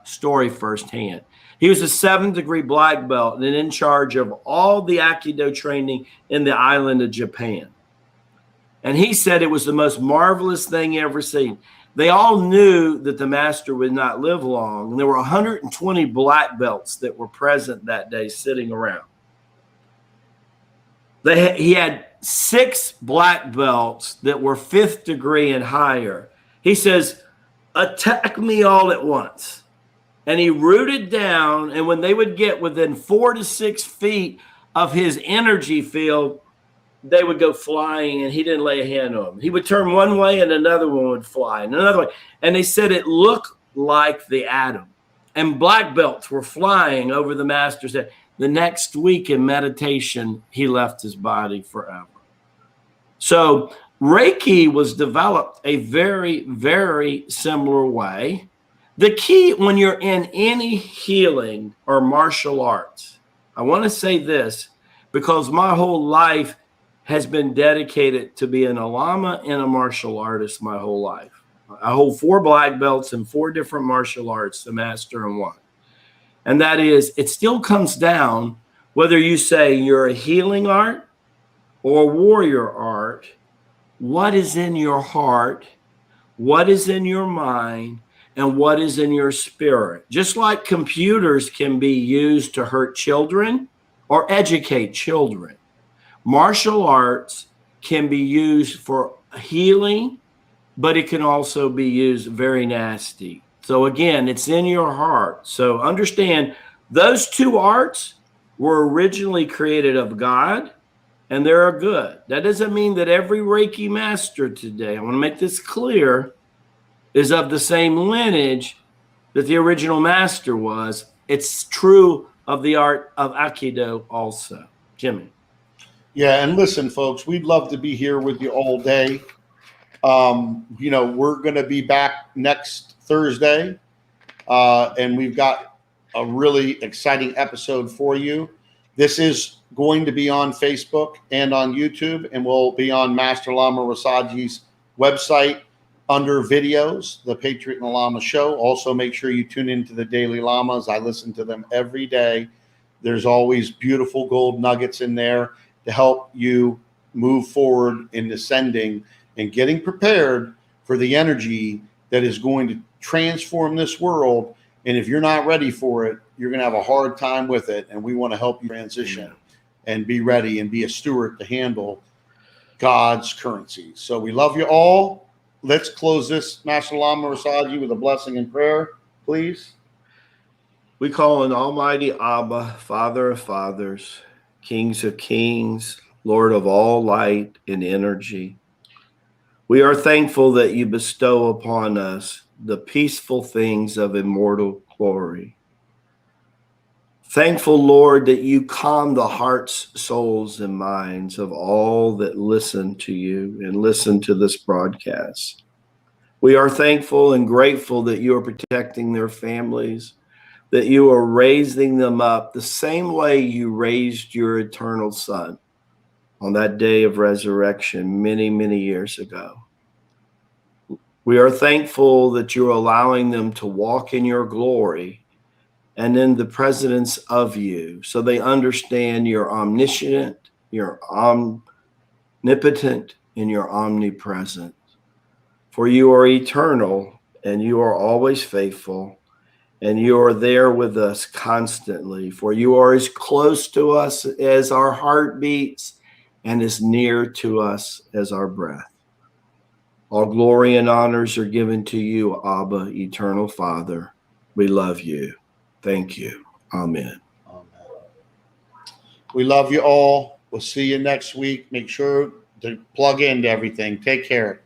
story firsthand. He was a 7th degree black belt and in charge of all the Aikido training in the island of Japan. And he said it was the most marvelous thing ever seen. They all knew that the master would not live long. And there were 120 black belts that were present that day sitting around. He had 6 black belts that were 5th degree and higher. He says, attack me all at once. And he rooted down, and when they would get within 4 to 6 feet of his energy field, they would go flying, and he didn't lay a hand on them. He would turn one way, and another one would fly, and another way. And they said it looked like the atom. And black belts were flying over the master's head. The next week in meditation, he left his body forever. So Reiki was developed a very, very similar way. The key when you're in any healing or martial arts, I want to say this because my whole life has been dedicated to being a Lama and a martial artist my whole life. I hold 4 black belts in 4 different martial arts, the master in one. And that is, it still comes down whether you say you're a healing art or a warrior art, what is in your heart, what is in your mind, and what is in your spirit. Just like computers can be used to hurt children or educate children, martial arts can be used for healing, but it can also be used very nasty. So again, it's in your heart. So understand those 2 arts were originally created of God, and they are good. That doesn't mean that every Reiki master today, I want to make this clear, is of the same lineage that the original master was. It's true of the art of Aikido also. Jimmie. Yeah, and listen, folks, we'd love to be here with you all day. We're going to be back next Thursday, and we've got a really exciting episode for you. This is going to be on Facebook and on YouTube, and will be on Master Lama Rasaji's website under videos, the Patriot Lama Show. Also, make sure you tune into the Daily Lamas. I listen to them every day. There's always beautiful gold nuggets in there to help you move forward in ascending and getting prepared for the energy that is going to transform this world. And if you're not ready for it, you're going to have a hard time with it. And we want to help you transition and be ready and be a steward to handle God's currency. So we love you all. Let's close this, Master Lama Rasaji, with a blessing and prayer, please. We call on Almighty Abba, Father of fathers, Kings of kings, Lord of all light and energy. We are thankful that you bestow upon us the peaceful things of immortal glory. Thankful, Lord, that you calm the hearts, souls, and minds of all that listen to you and listen to this broadcast. We are thankful and grateful that you are protecting their families, that you are raising them up the same way you raised your eternal Son on that day of resurrection many, many years ago. We are thankful that you're allowing them to walk in your glory and in the presence of you, so they understand you're omniscient, you're omnipotent, and you're omnipresent. For you are eternal, and you are always faithful, and you are there with us constantly. For you are as close to us as our heart beats, and as near to us as our breath. All glory and honors are given to you, Abba, eternal Father. We love you. Thank you. Amen. Amen. We love you all. We'll see you next week. Make sure to plug into everything. Take care.